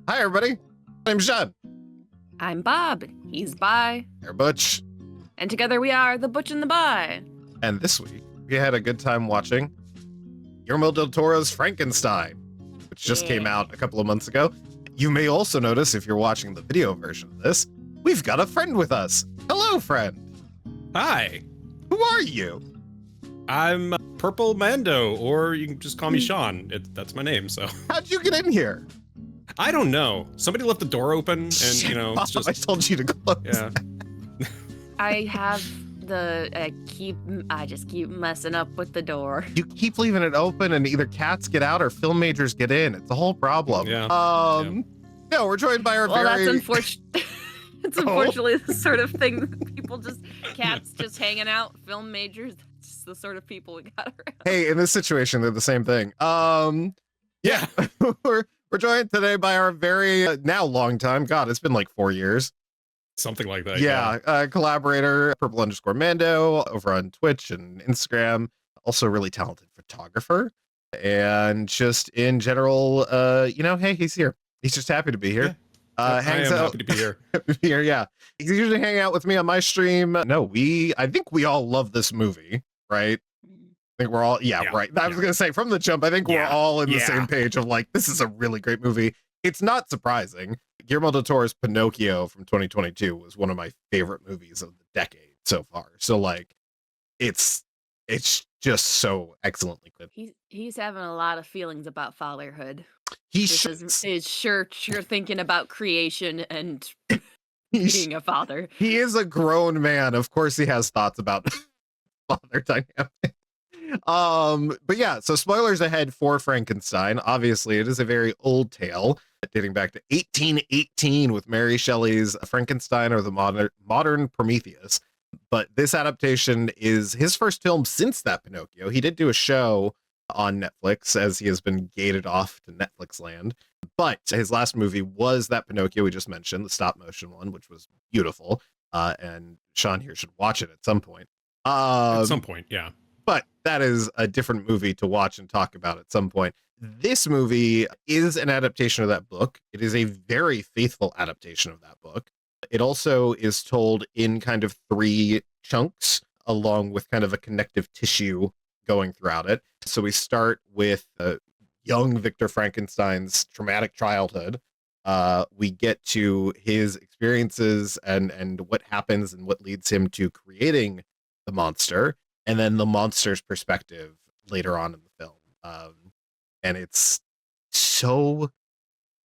Hi, everybody. My name's John. I'm Bob. He's Bi. You're Butch. And together we are the Butch and the Bi. And this week, we had a good time watching Guillermo del Toro's Frankenstein, which just came out a couple of months ago. You may also notice, if you're watching the video version of this, we've got a friend with us. Hello, friend. Hi. Who are you? I'm Purple Mando, or you can just call me Sean. That's my name, so. How'd you get in here? I don't know. Somebody left the door open, and, it's just... I told you to close. Yeah. I have I just keep messing up with the door. You keep leaving it open, and either cats get out or film majors get in. It's a whole problem. Yeah. No, we're joined by our that's unfortunate. It's unfortunately the sort of thing that people cats just hanging out, film majors. That's just the sort of people we got around. Hey, in this situation, they're the same thing. Yeah. We're joined today by our very now long time. God, it's been like 4 years. Something like that. Yeah. Collaborator, Purple_Mando over on Twitch and Instagram. Also really talented photographer. And just in general, hey, he's here. He's just happy to be here. Yeah. I am happy to be here. Yeah. He's usually hanging out with me on my stream. No, I think we all love this movie, right? I think we're all, right. I was going to say from the jump, I think we're all in the same page of like, this is a really great movie. It's not surprising. Guillermo del Toro's Pinocchio from 2022 was one of my favorite movies of the decade so far. So like, it's just so excellently good. He's having a lot of feelings about fatherhood. He's sure thinking about creation and being a father. He is a grown man. Of course he has thoughts about father dynamic. But yeah, so spoilers ahead for Frankenstein. Obviously, it is a very old tale dating back to 1818 with Mary Shelley's Frankenstein or the Modern Prometheus. But this adaptation is his first film since that Pinocchio. He did do a show on Netflix as he has been gated off to Netflix land. But his last movie was that Pinocchio we just mentioned, the stop motion one, which was beautiful. And Sean here should watch it at some point. At some point, yeah. But that is a different movie to watch and talk about at some point. This movie is an adaptation of that book. It is a very faithful adaptation of that book. It also is told in kind of 3 chunks, along with kind of a connective tissue going throughout it. So we start with young Victor Frankenstein's traumatic childhood. We get to his experiences and what happens and what leads him to creating the monster. And then the monster's perspective later on in the film. And it's so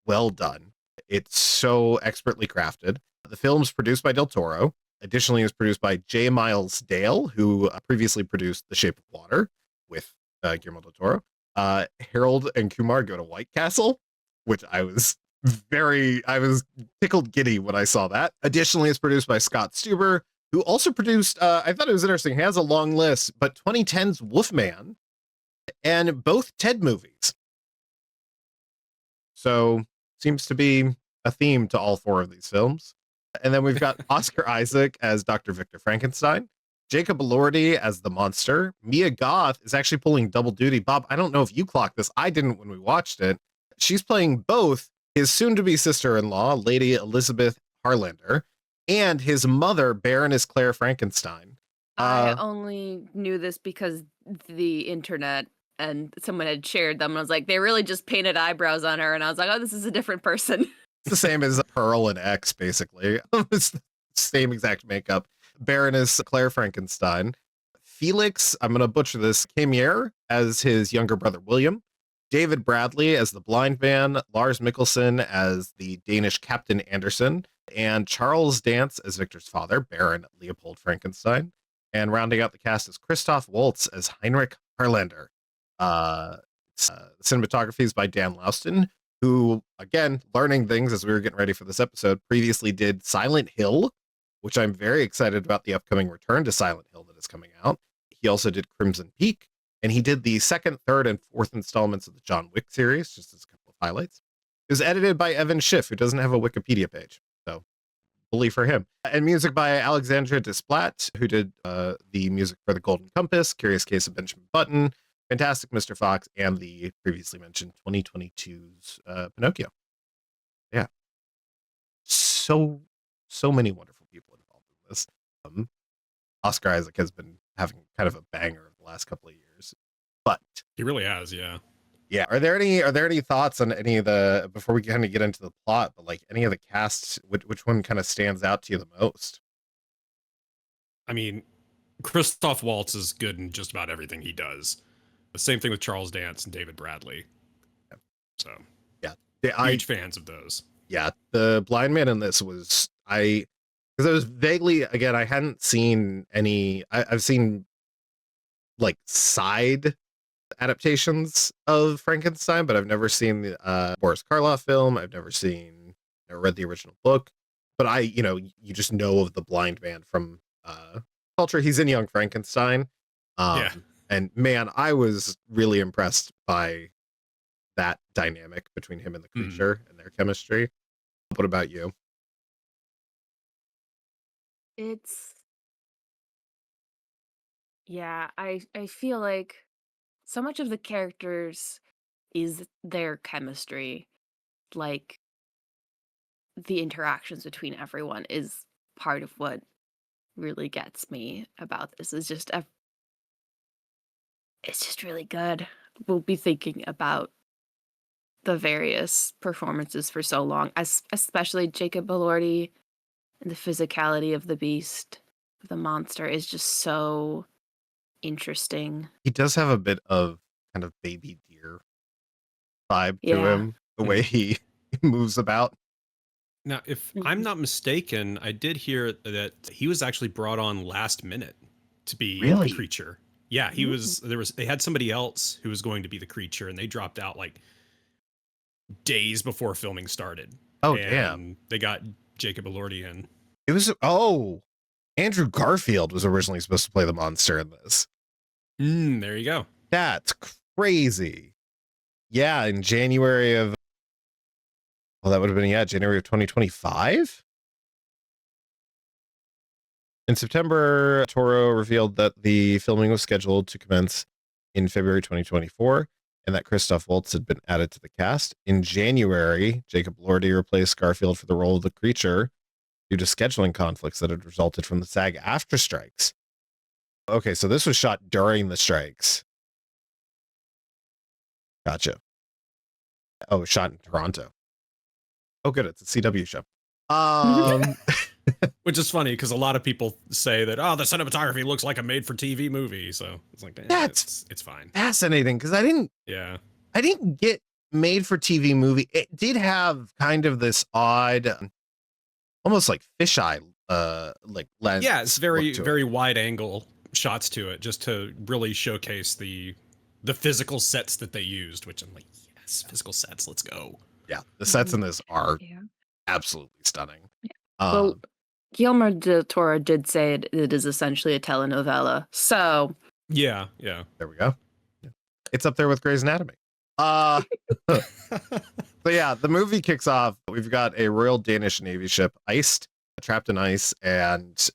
well done. It's so expertly crafted. The film's produced by Del Toro. Additionally, it's produced by J. Miles Dale, who previously produced The Shape of Water with Guillermo del Toro. Harold and Kumar go to White Castle, which I was tickled giddy when I saw that. Additionally, it's produced by Scott Stuber, who also produced, I thought it was interesting, he has a long list, but 2010's Wolfman and both Ted movies. So seems to be a theme to all 4 of these films. And then we've got Oscar Isaac as Dr. Victor Frankenstein, Jacob Elordi as the monster. Mia Goth is actually pulling double duty. Bob, I don't know if you clocked this. I didn't when we watched it. She's playing both his soon-to-be sister-in-law, Lady Elizabeth Harlander, and his mother, Baroness Claire Frankenstein. I only knew this because the internet and someone had shared them. And I was like, they really just painted eyebrows on her. And I was like, oh, this is a different person. It's the same as Pearl and X, basically. It's the same exact makeup. Baroness Claire Frankenstein. Felix, I'm going to butcher this, Kammerer as his younger brother, William. David Bradley as the blind man. Lars Mikkelsen as the Danish Captain Anderson. And Charles Dance as Victor's father, Baron Leopold Frankenstein. And rounding out the cast is Christoph Waltz as Henrich Harlander. Cinematography is by Dan Lauston, who, again, learning things as we were getting ready for this episode, previously did Silent Hill, which I'm very excited about the upcoming return to Silent Hill that is coming out. He also did Crimson Peak, and he did the 2nd, 3rd, and 4th installments of the John Wick series, just as a couple of highlights. It was edited by Evan Schiff, who doesn't have a Wikipedia page, so bully for him. And music by Alexandra Desplat, who did the music for The Golden Compass, Curious Case of Benjamin Button, Fantastic Mr. Fox, and the previously mentioned 2022's Pinocchio. so many wonderful people involved in this. Oscar Isaac has been having kind of a banger the last couple of years, but He really has, yeah. yeah. Are there any thoughts on any of the, before we kind of get into the plot, but like any of the casts, which one kind of stands out to you the most? I mean, Christoph Waltz is good in just about everything he does. The same thing with Charles Dance and David Bradley. So, Yeah, huge fans of those. Yeah, the blind man in this was, because I was vaguely, again, I hadn't seen any. I've seen like side adaptations of Frankenstein, but I've never seen the Boris Karloff film. I've never read the original book, but you just know of the blind man from culture. He's in Young Frankenstein. Yeah. And man, I was really impressed by that dynamic between him and the creature and their chemistry. What about you? I feel like so much of the characters is their chemistry. Like the interactions between everyone is part of what really gets me about this. It's just really good. We'll be thinking about the various performances for so long, especially Jacob Elordi, and the physicality of the beast, of the monster, is just so interesting. He does have a bit of kind of baby deer vibe to Yeah. him, the way he moves about. Now, if I'm not mistaken, I did hear that he was actually brought on last minute to be Really? the creature. Yeah, they had somebody else who was going to be the creature, and they dropped out like days before filming started. Oh, and damn. They got Jacob Elordi in. It was, Andrew Garfield was originally supposed to play the monster in this. There you go. That's crazy. Yeah, in January of, well, that would have been, January of 2025. In September, Toro revealed that the filming was scheduled to commence in February 2024, and that Christoph Waltz had been added to the cast. In January, Jacob Elordi replaced Garfield for the role of the creature due to scheduling conflicts that had resulted from the SAG-AFTRA strikes. Okay, so this was shot during the strikes. Gotcha. Oh, shot in Toronto. Oh, good. It's a CW show. Which is funny because a lot of people say that, the cinematography looks like a made-for-TV movie. So it's like, it's fine. Fascinating, because I didn't get made-for-TV movie. It did have kind of this odd, almost like fisheye, like lens. Yeah, it's very wide angle shots to it, just to really showcase the physical sets that they used. Which I'm like, yes, physical sets. Let's go. Yeah, the sets in this are absolutely stunning. Yeah. Well, Guillermo del Toro did say it is essentially a telenovela. So yeah, there we go. Yeah. It's up there with Grey's Anatomy. So yeah, the movie kicks off. We've got a Royal Danish Navy ship iced, trapped in ice, and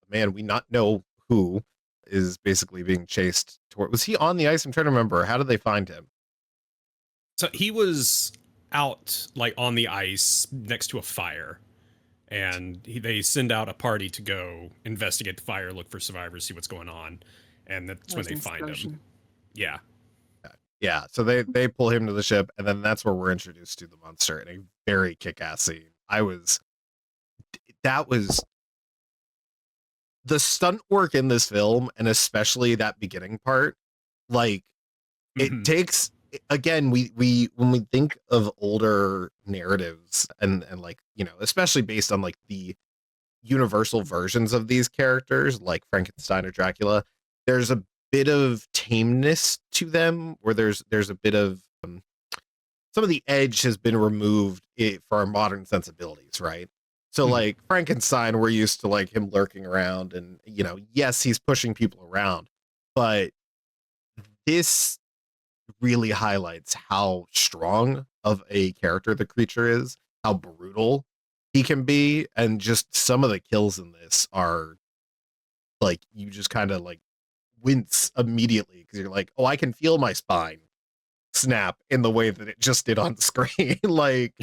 man, we not know who is basically being chased toward. Was he on the ice? I'm trying to remember. How did they find him? So he was out like on the ice next to a fire, and they send out a party to go investigate the fire, look for survivors, see what's going on, and that's when they find him. Yeah. So they pull him to the ship, and then that's where we're introduced to the monster in a very kick-ass scene. That was the stunt work in this film, and especially that beginning part. Like, it takes, again, we when we think of older narratives and like, especially based on like the universal versions of these characters, like Frankenstein or Dracula, there's a bit of tameness to them, where there's a bit of some of the edge has been removed for our modern sensibilities, right? So like Frankenstein, we're used to like him lurking around, and yes, he's pushing people around, but this really highlights how strong of a character the creature is, how brutal he can be, and just some of the kills in this are like, you just kind of like wince immediately, because you're like, oh, I can feel my spine snap in the way that it just did on the screen. Like,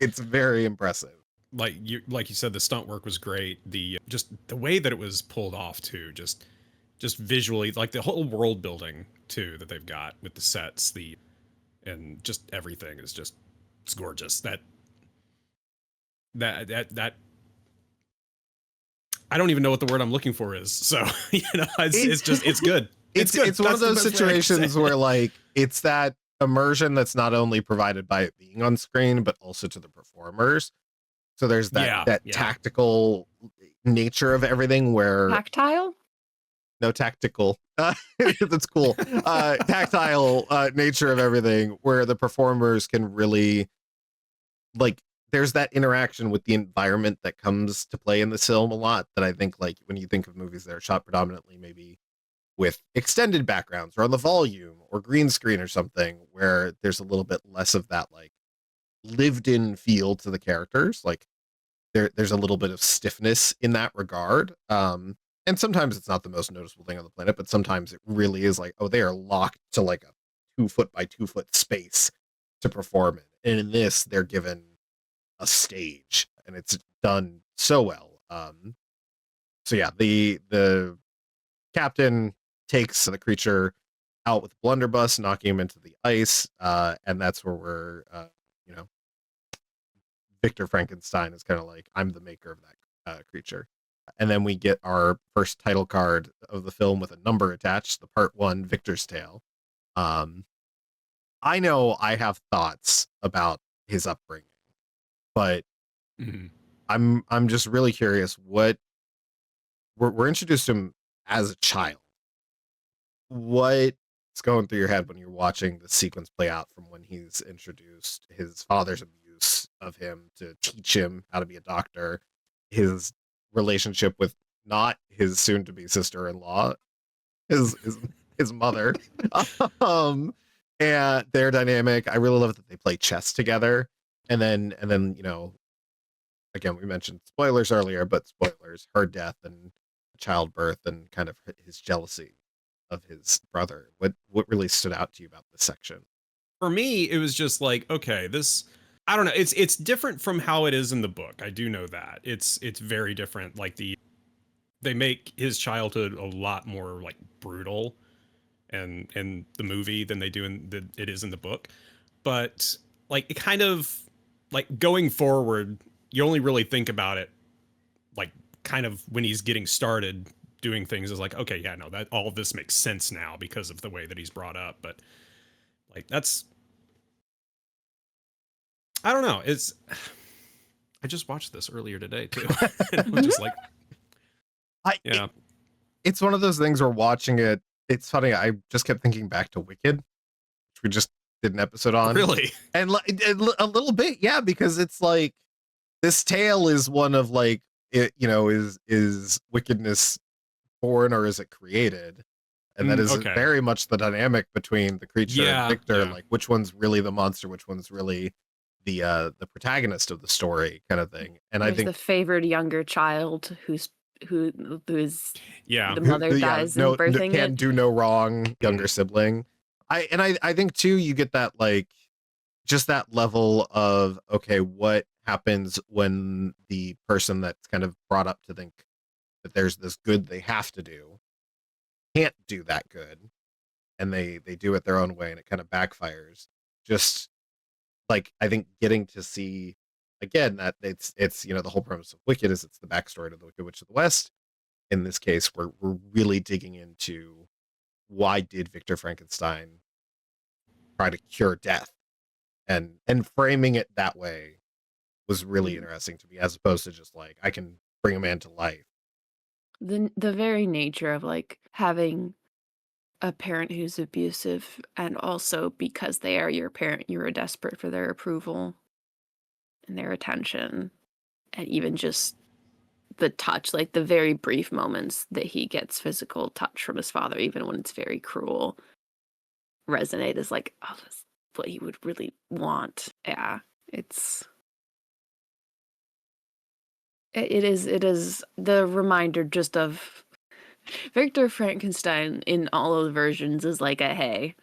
it's very impressive. like you said, the stunt work was great. The just the way that it was pulled off too, just visually, like the whole world building too that they've got with the sets, and just everything is just, it's gorgeous. That I don't even know what the word I'm looking for is. So it's good. It's good. It's one of those situations where like it's that immersion that's not only provided by it being on screen, but also to the performers. So there's that tactical nature of everything where Tactile? No, tactical. That's cool. Tactile nature of everything where the performers can really like there's that interaction with the environment that comes to play in this film a lot that I think like when you think of movies that are shot predominantly maybe with extended backgrounds or on the volume or green screen or something where there's a little bit less of that like lived in feel to the characters. Like there's a little bit of stiffness in that regard. And sometimes it's not the most noticeable thing on the planet, but sometimes it really is like, oh, they are locked to like a 2 foot by 2 foot space to perform it. And in this, they're given a stage and it's done so well. So yeah, the captain takes the creature out with a blunderbuss, knocking him into the ice. And that's where we're, Victor Frankenstein is kind of like, I'm the maker of that creature. And then we get our first title card of the film with a number attached, the part 1 Victor's Tale. I know I have thoughts about his upbringing, but I'm just really curious what we're introduced to him as a child. What's going through your head when you're watching the sequence play out from when he's introduced, his father's abuse of him to teach him how to be a doctor, his relationship with not his soon-to-be sister-in-law, his mother, and their dynamic. I really love that they play chess together, and then again, we mentioned spoilers earlier, but spoilers: her death and childbirth, and kind of his jealousy of his brother. What really stood out to you about this section? For me, it was just like, okay, I don't know. It's different from how it is in the book. I do know that it's very different. Like they make his childhood a lot more like brutal, and in the movie than they do it is in the book. But like it kind of like going forward, you only really think about it like kind of when he's getting started doing things is like, okay, yeah, no, that all of this makes sense now because of the way that he's brought up. But like I don't know. I just watched this earlier today too. And I was just like, it's one of those things where watching it. It's funny. I just kept thinking back to Wicked, which we just did an episode on. Really? And a little bit, yeah, because it's like this tale is one of like, is wickedness born or is it created? And that is very much the dynamic between the creature and Victor. Like which one's really the monster, which one's really the protagonist of the story, kind of thing. And I think the favored younger child who is the mother dies in birthing can do no wrong younger sibling. I think too you get that like just that level of okay, what happens when the person that's kind of brought up to think that there's this good they have to do can't do that good, and they do it their own way and it kind of backfires. Just like I think getting to see again that it's the whole premise of Wicked is it's the backstory to the Wicked Witch of the West. In this case, we're really digging into why did Victor Frankenstein try to cure death, and framing it that way was really interesting to me, as opposed to just like I can bring a man to life. The very nature of like having a parent who's abusive, and also because they are your parent, you are desperate for their approval and their attention, and even just the touch, like the very brief moments that he gets physical touch from his father, even when it's very cruel, resonate as like, oh, that's what he would really want. Yeah, it is the reminder just of Victor Frankenstein in all of the versions is like a hey,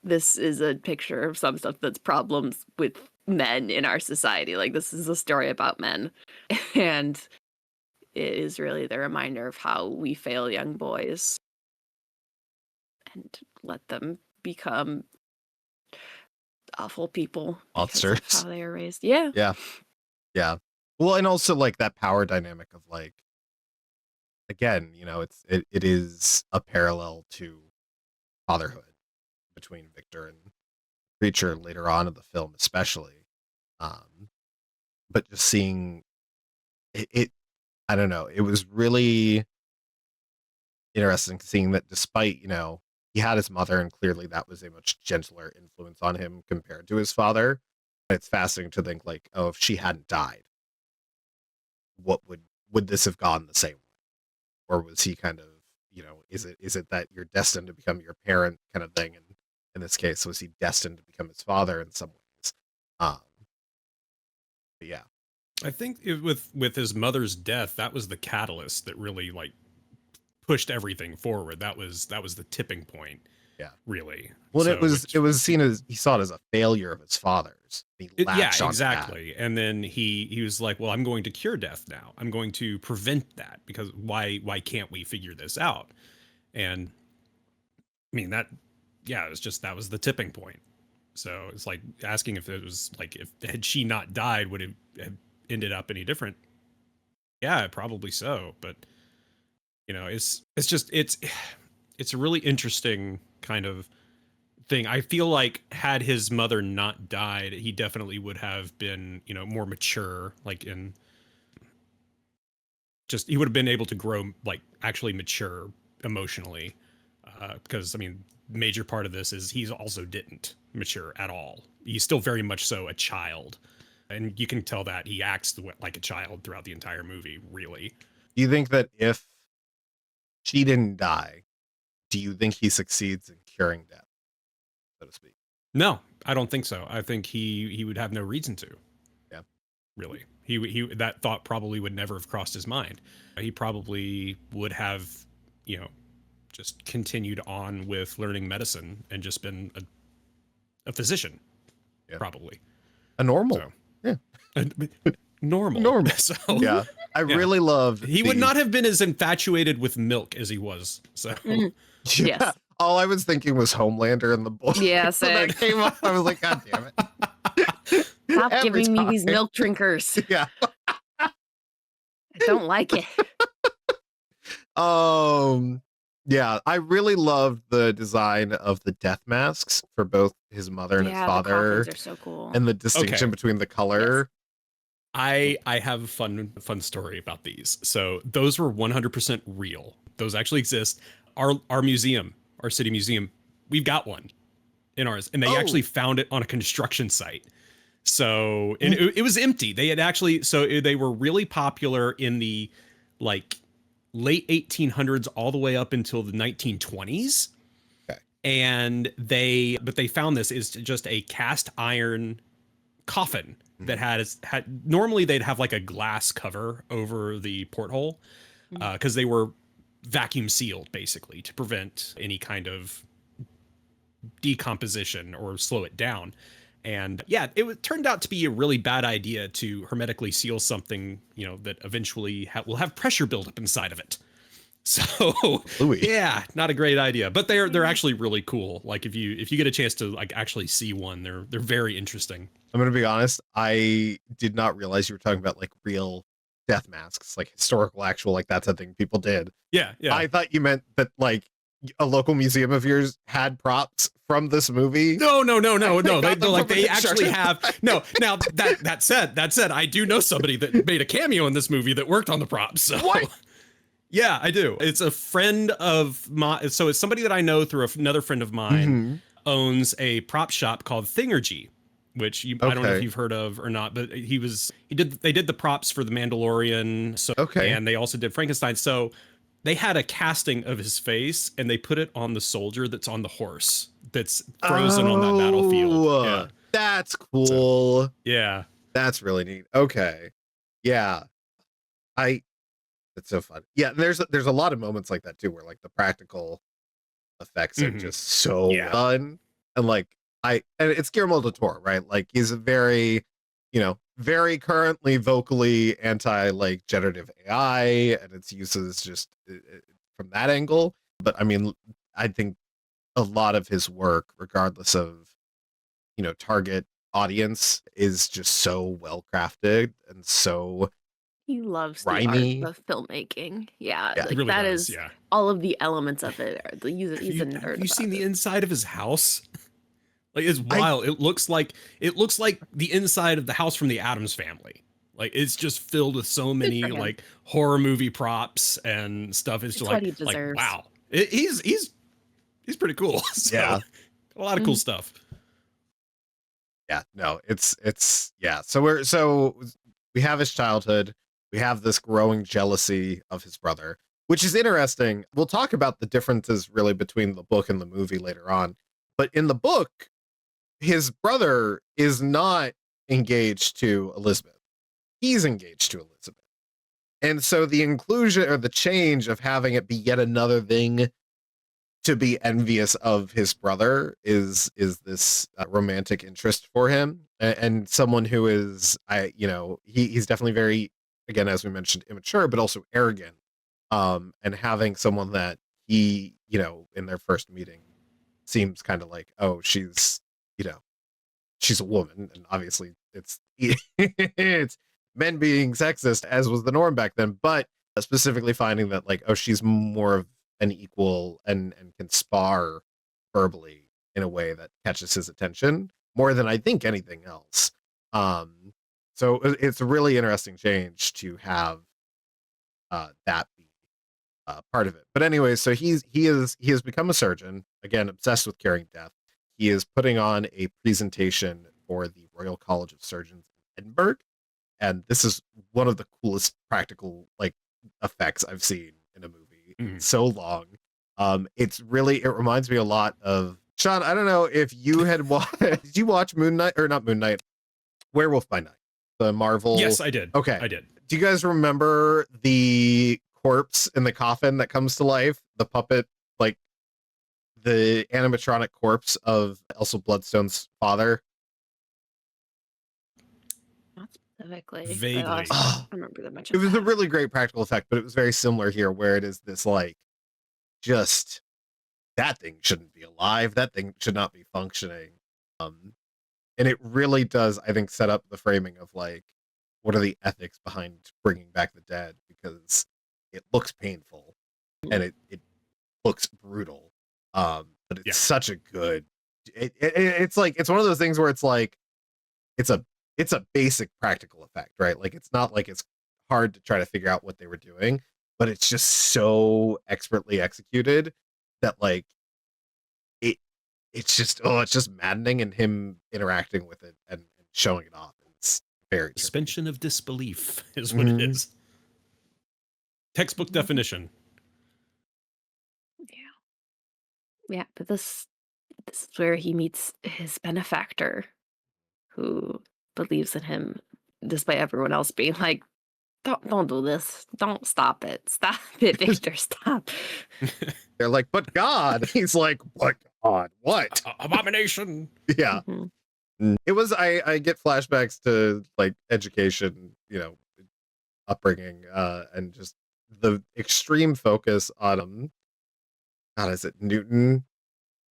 this is a picture of some stuff that's problems with men in our society. Like, this is a story about men. And it is really the reminder of how we fail young boys and let them become awful people because of Monsters. how they are raised. Yeah. Yeah. Well, and also like that power dynamic of like, again, it is a parallel to fatherhood between Victor and Creature later on in the film, especially. But just seeing it, I don't know, it was really interesting seeing that despite, he had his mother and clearly that was a much gentler influence on him compared to his father. It's fascinating to think like, oh, if she hadn't died, what would this have gone the same way? Or was he kind of, is it that you're destined to become your parent kind of thing? And in this case, was he destined to become his father in some ways? But yeah. I think with his mother's death, that was the catalyst that really like pushed everything forward. That was the tipping point. Yeah. Really. Well, So, it was seen as, he saw it as a failure of his father's. He latched onto exactly. And then he was like, well, I'm going to cure death now. I'm going to prevent that because why can't we figure this out? And I mean it was just, that was the tipping point. So it's like asking if it was like, if had she not died, would it have ended up any different? Yeah, probably so. But it's a really interesting kind of thing. I feel like had his mother not died, he definitely would have been, more mature, like he would have been able to grow, like actually mature emotionally. Because I mean, major part of this is he's also didn't mature at all. He's still very much so a child. And you can tell that he acts like a child throughout the entire movie, really. Do you think that if she didn't die, do you think he succeeds in curing death, so to speak? No, I don't think so. I think he would have no reason to. Yeah. Really. He that thought probably would never have crossed his mind. He probably would have, just continued on with learning medicine and just been a physician. Yeah. Probably. A normal. So, yeah. Normal. So, yeah. I really love. He would not have been as infatuated with milk as he was. So. Yes. All I was thinking was Homelander and the boy. Yeah, so that came up. I was like, God damn it. Stop giving me these milk drinkers. Yeah. I don't like it. Yeah, I really loved the design of the death masks for both his mother and his father. The coffins are so cool. And the distinction between the color. Yes. I have a fun story about these. So those were 100% real. Those actually exist. Our museum, our city museum, we've got one in ours, and they actually found it on a construction site. So and it was empty. They had actually, they were really popular in the like late 1800s all the way up until the 1920s. Okay. And they found this is just a cast iron coffin that had normally they'd have like a glass cover over the porthole because they were vacuum sealed basically to prevent any kind of decomposition or slow it down. And yeah, it turned out to be a really bad idea to hermetically seal something, that eventually will have pressure buildup inside of it. So yeah, not a great idea, but they're actually really cool. Like if you get a chance to like actually see one, they're very interesting. I'm going to be honest. I did not realize you were talking about like real death masks, like historical, actual, like that's a thing people did. Yeah. I thought you meant that like a local museum of yours had props from this movie. No. They actually have. No. Now that said, I do know somebody that made a cameo in this movie that worked on the props. So. What? Yeah, I do. It's a friend of mine. So it's somebody that I know through another friend of mine owns a prop shop called Thingergy, which I don't know if you've heard of or not, but they did the props for The Mandalorian. So, and they also did Frankenstein. So they had a casting of his face and they put it on the soldier that's on the horse that's frozen on that battlefield. Yeah. That's cool. So, yeah. That's really neat. Okay. Yeah. It's so fun. Yeah, there's a lot of moments like that too, where like the practical effects are just so fun, and like and it's Guillermo del Toro, right? Like he's a very, very currently vocally anti like generative AI and its uses just from that angle. But I mean, I think a lot of his work, regardless of, target audience, is just so well crafted and so He loves grimy. the art of filmmaking. Yeah, Yeah. He like really that does, is yeah. all of the elements of it. He's a nerd. Have you about seen the it. inside of his house? Like it's I- wild. It looks like the inside of the house from the Addams Family. Like it's just filled with so many for him. like horror movie props and stuff. It's It's just what he like deserves. wow. He's pretty cool. So, Yeah. a lot of cool Mhm. stuff. Yeah, no, it's yeah. So we have his childhood. We have this growing jealousy of his brother, which is interesting. We'll talk about the differences really between the book and the movie later on. But in the book, his brother is not engaged to Elizabeth. He's engaged to Elizabeth. And so the inclusion or the change of having it be yet another thing to be envious of his brother is this romantic interest for him, and someone who is he's definitely very, again, as we mentioned, immature but also arrogant, and having someone that he, in their first meeting seems kind of like, oh, she's a woman, and obviously it's it's men being sexist as was the norm back then, but specifically finding that like, oh, she's more of an equal and can spar verbally in a way that catches his attention more than I think anything else. So it's a really interesting change to have that be part of it. But anyway, so he has become a surgeon, again obsessed with curing death. He is putting on a presentation for the Royal College of Surgeons in Edinburgh, and this is one of the coolest practical like effects I've seen in a movie in so long. It reminds me a lot of Sean. I don't know if you had watched. Did you watch Moon Knight or not Moon Knight? Werewolf by Night, the Marvel. Yes, I did. Okay, I did. Do you guys remember the corpse in the coffin that comes to life? The puppet, like the animatronic corpse of Elsa Bloodstone's father. Not specifically. but Vaguely. I don't remember that much. It was a really great practical effect, but it was very similar here, where it is this like, just that thing shouldn't be alive. That thing should not be functioning. And it really does, I think, set up the framing of like, what are the ethics behind bringing back the dead? Because it looks painful and it looks brutal. But it's such a good. It's like, it's one of those things where it's like, it's a basic practical effect, right? Like it's not like it's hard to try to figure out what they were doing, but it's just so expertly executed that like it's just maddening, and him interacting with it and showing it off. It's very trippy. Suspension of disbelief is what it is. Textbook definition. Yeah, but this is where he meets his benefactor, who believes in him despite everyone else being like, don't do this. Don't stop it. Stop it, Victor. Stop. They're like, but God. He's like, but God, what? Abomination. Yeah. Mhm. It was, I get flashbacks to like education, upbringing, and just the extreme focus on God, is it Newton,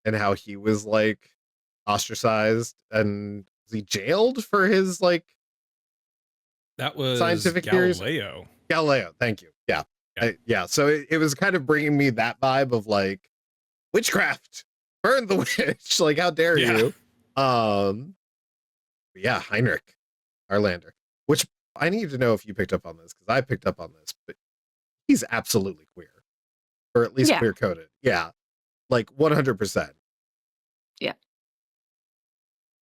and how he was like ostracized, and was he jailed for his like That was scientific theories? Galileo, thank you. Yeah. So it was kind of bringing me that vibe of like witchcraft, burn the witch, like how dare you. Yeah, Henrich Harlander, which I need to know if you picked up on this, because I picked up on this, but he's absolutely queer, or at least queer coded. Yeah, like 100%.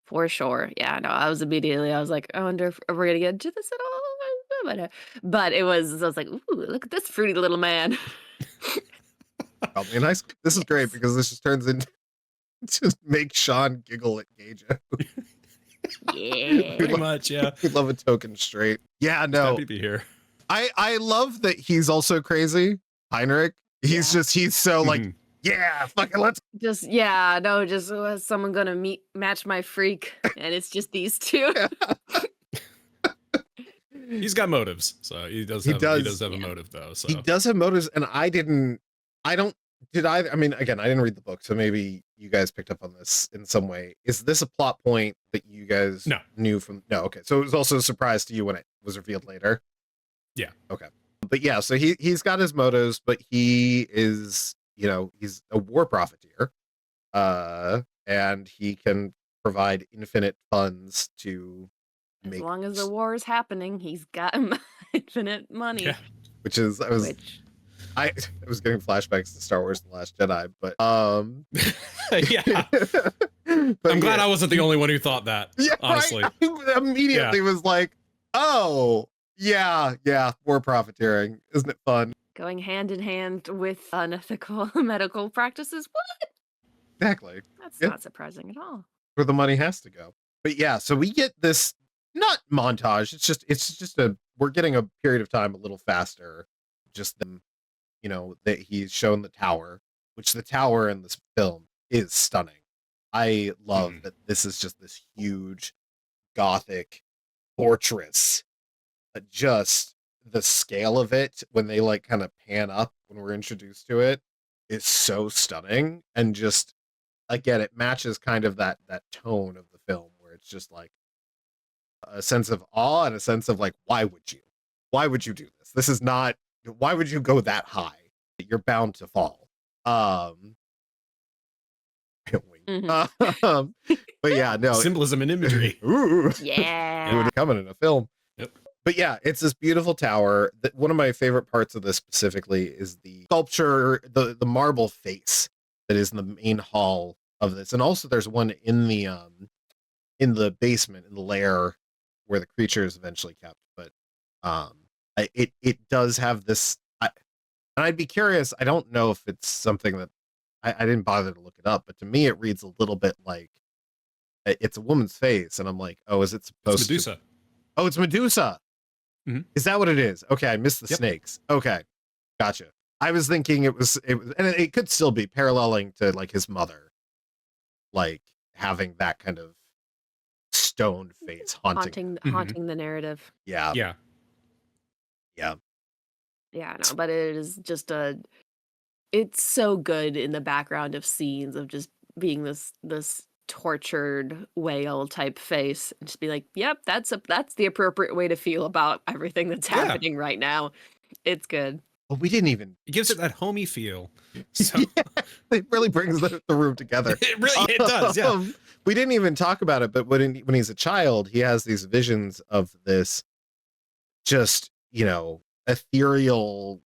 For sure. Yeah, no, I was like, I wonder if we're gonna get into this at all. But I was like, ooh, look at this fruity little man. Probably nice. This is great because this just turns into just make Sean giggle at gay jokes. Yeah. Pretty much, yeah. We love a token straight. Yeah, no. Happy to be here. I love that he's also crazy. Heinrich. He's so like, yeah, fucking let's. Just someone gonna match my freak, and it's just these two. He's got motives, so he does He have does. a motive though. So He does have motives, and I don't. Did I? I mean, again, I didn't read the book, so maybe you guys picked up on this in some way. Is this a plot point that you guys knew from? No, okay. So it was also a surprise to you when it was revealed later. Yeah. Okay. But yeah, so he's got his motives, but he is, he's a war profiteer, and he can provide infinite funds to as long as the war is happening, he's got infinite money. Yeah. Which is I was getting flashbacks to Star Wars: The Last Jedi, but yeah. But I'm glad I wasn't the only one who thought that. Yeah, honestly, right? I immediately was like, oh. Yeah, war profiteering. Isn't it fun? Going hand in hand with unethical medical practices. What? Exactly. That's not surprising at all. Where the money has to go. But yeah, so we get this not montage. It's just we're getting a period of time a little faster. Just them, that he's shown the tower, which the tower in this film is stunning. I love that this is just this huge Gothic fortress. Just the scale of it when they like kind of pan up when we're introduced to it is so stunning, and just again it matches kind of that tone of the film where it's just like a sense of awe and a sense of like why would you do this is not, why would you go that high? You're bound to fall. But yeah, no symbolism and imagery. Ooh. Yeah, it would come in a film. Yep. But yeah, it's this beautiful tower. One of my favorite parts of this specifically is the sculpture, the marble face that is in the main hall of this, and also there's one in the basement, in the lair where the creature is eventually kept. But it does have this. And I'd be curious. I don't know if it's something that I didn't bother to look it up, but to me it reads a little bit like it's a woman's face, and I'm like, oh, is it supposed it's Medusa? Oh, it's Medusa. Mm-hmm. Is that what it is? Okay, I missed the snakes. Okay, gotcha. I was thinking it was, and it could still be paralleling to like his mother, like having that kind of stone face haunting the narrative. Yeah. No, but it is just it's so good in the background of scenes of just being this tortured whale type face, and just be like, yep, that's the appropriate way to feel about everything that's happening right now. It's good. Well, we didn't even. It gives it that homey feel. So it really brings the room together. It does. Yeah. We didn't even talk about it, but when he's a child, he has these visions of this just, ethereal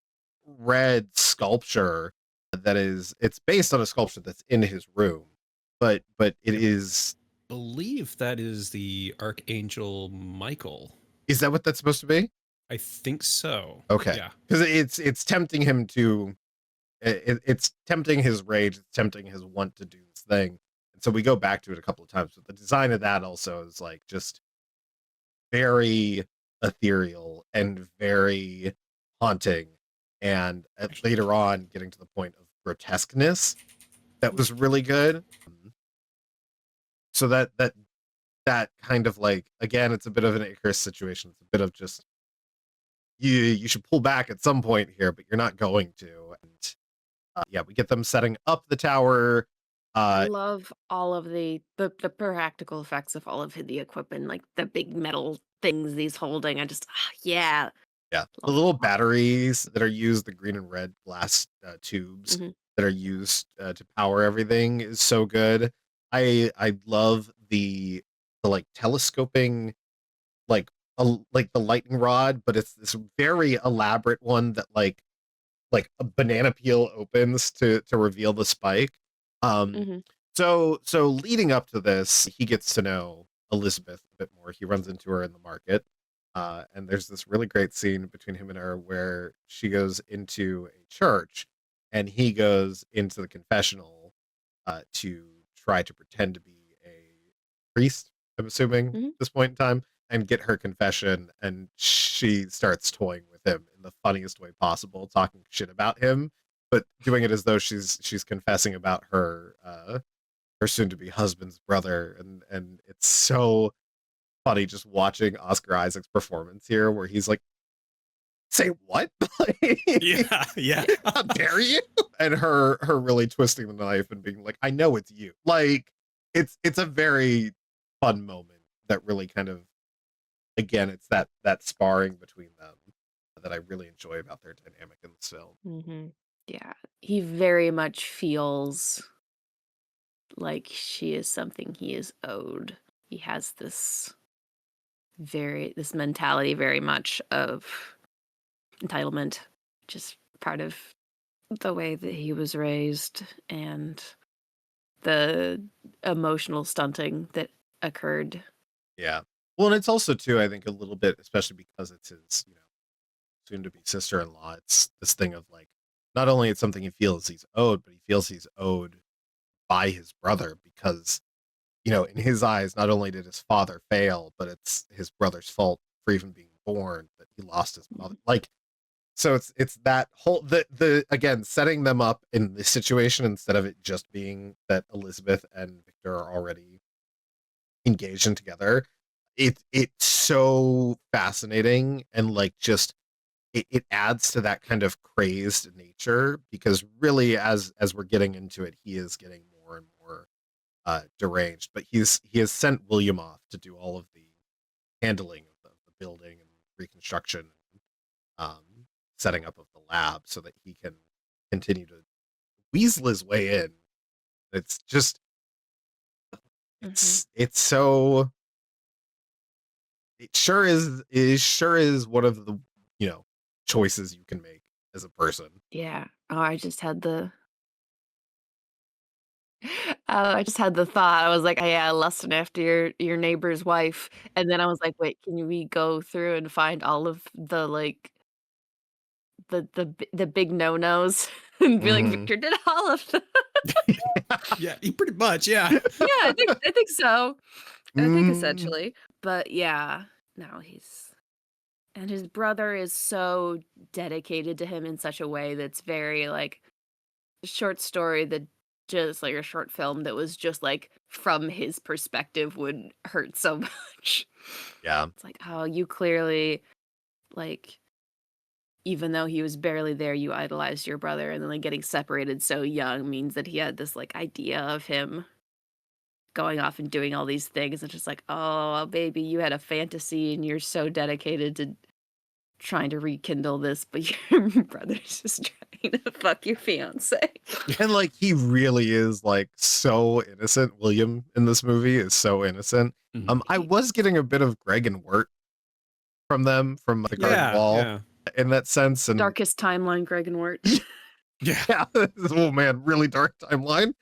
red sculpture it's based on a sculpture that's in his room, but it is. I believe that is the Archangel Michael. Is that what that's supposed to be? I think so. Okay. Yeah. Because it's tempting him to. It's tempting his rage. It's tempting his want to do this thing. And so we go back to it a couple of times. But the design of that also is like just very ethereal and very haunting. And later on, getting to the point of grotesqueness, that was really good. So that kind of like, again, it's a bit of an Icarus situation. It's a bit of just you should pull back at some point here, but you're not going to. And we get them setting up the tower. I love all of the practical effects of all of the equipment, like the big metal things he's holding. I just Yeah, the little batteries that are used, the green and red glass tubes that are used to power everything is so good. I love the like telescoping, like the lightning rod, but it's this very elaborate one that like a banana peel opens to reveal the spike. So leading up to this, he gets to know Elizabeth a bit more. He runs into her in the market. And there's this really great scene between him and her where she goes into a church and he goes into the confessional to try to pretend to be a priest, I'm assuming, at this point in time, and get her confession. And she starts toying with him in the funniest way possible, talking shit about him. but doing it as though she's confessing about her soon-to-be husband's brother, and it's so funny just watching Oscar Isaac's performance here, where he's like, "Say what? Yeah, yeah. How dare you?" And her really twisting the knife and being like, "I know it's you." Like, it's a very fun moment that really kind of, again, it's that sparring between them that I really enjoy about their dynamic in this film. Hmm. Yeah, he very much feels like she is something he is owed. He has this mentality very much of entitlement, just part of the way that he was raised and the emotional stunting that occurred. Yeah. Well, and it's also too, I think, a little bit, especially because it's his, soon-to-be sister-in-law. It's this thing of like, not only it's something he feels he's owed, but he feels he's owed by his brother because, in his eyes, not only did his father fail, but it's his brother's fault for even being born that he lost his mother. Like, so it's that whole the again setting them up in this situation instead of it just being that Elizabeth and Victor are already engaged in together. It's so fascinating, and like just it adds to that kind of crazed nature, because really as we're getting into it, he is getting more and more deranged. But he has sent William off to do all of the handling of the building and reconstruction, um, setting up of the lab, so that he can continue to weasel his way in. It's just Mhm. it's so it sure is one of the choices you can make as a person. Yeah. Oh, I just had the I just had the thought. I was like, "Oh, yeah, lusting after your neighbor's wife." And then I was like, "Wait, can we go through and find all of the, like, the big no-nos?" And be like, Mhm. "Victor did all of them." Yeah, pretty much, yeah. Yeah, I think so. I think Mm, essentially. But yeah, no, and his brother is so dedicated to him in such a way that's very, like, a short story that just like a short film that was just, like, from his perspective would hurt so much. yeah. It's like, "Oh, you clearly, like, even though he was barely there, you idolized your brother, and then, like, getting separated so young means that he had this, like, idea of him going off and doing all these things." It's just like, "Oh, baby, you had a fantasy, and you're so dedicated to trying to rekindle this, but your brother's just trying to fuck your fiance." And like he really is like so innocent. William in this movie is so innocent. Mhm. I was getting a bit of Greg and Wirt from them from the Garden Yeah, Wall yeah. in that sense, and Darkest timeline, Greg and Wirt. Yeah. yeah, oh man, really dark timeline.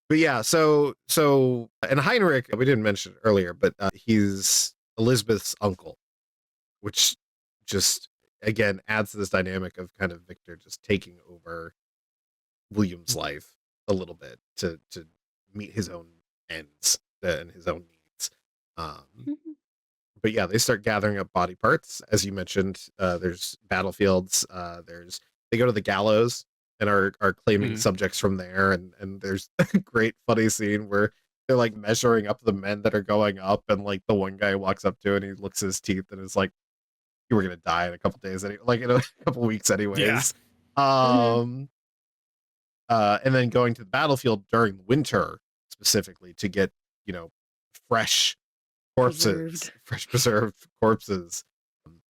But yeah, so and Heinrich, we didn't mention it earlier, but he's Elizabeth's uncle, which just again adds to this dynamic of kind of Victor just taking over William's life a little bit to meet his own ends and his own needs. But yeah, they start gathering up body parts, as you mentioned. There's battlefields. They go to the gallows and are claiming Mhm. subjects from there, and there's a great funny scene where they're like measuring up the men that are going up, and like the one guy walks up to it and he looks at his teeth and is like, "You were gonna die in a couple days, like in a couple weeks, Yeah. anyways." Mhm. Um, and then going to the battlefield during winter specifically to get you know fresh Preserved. fresh preserved corpses, um,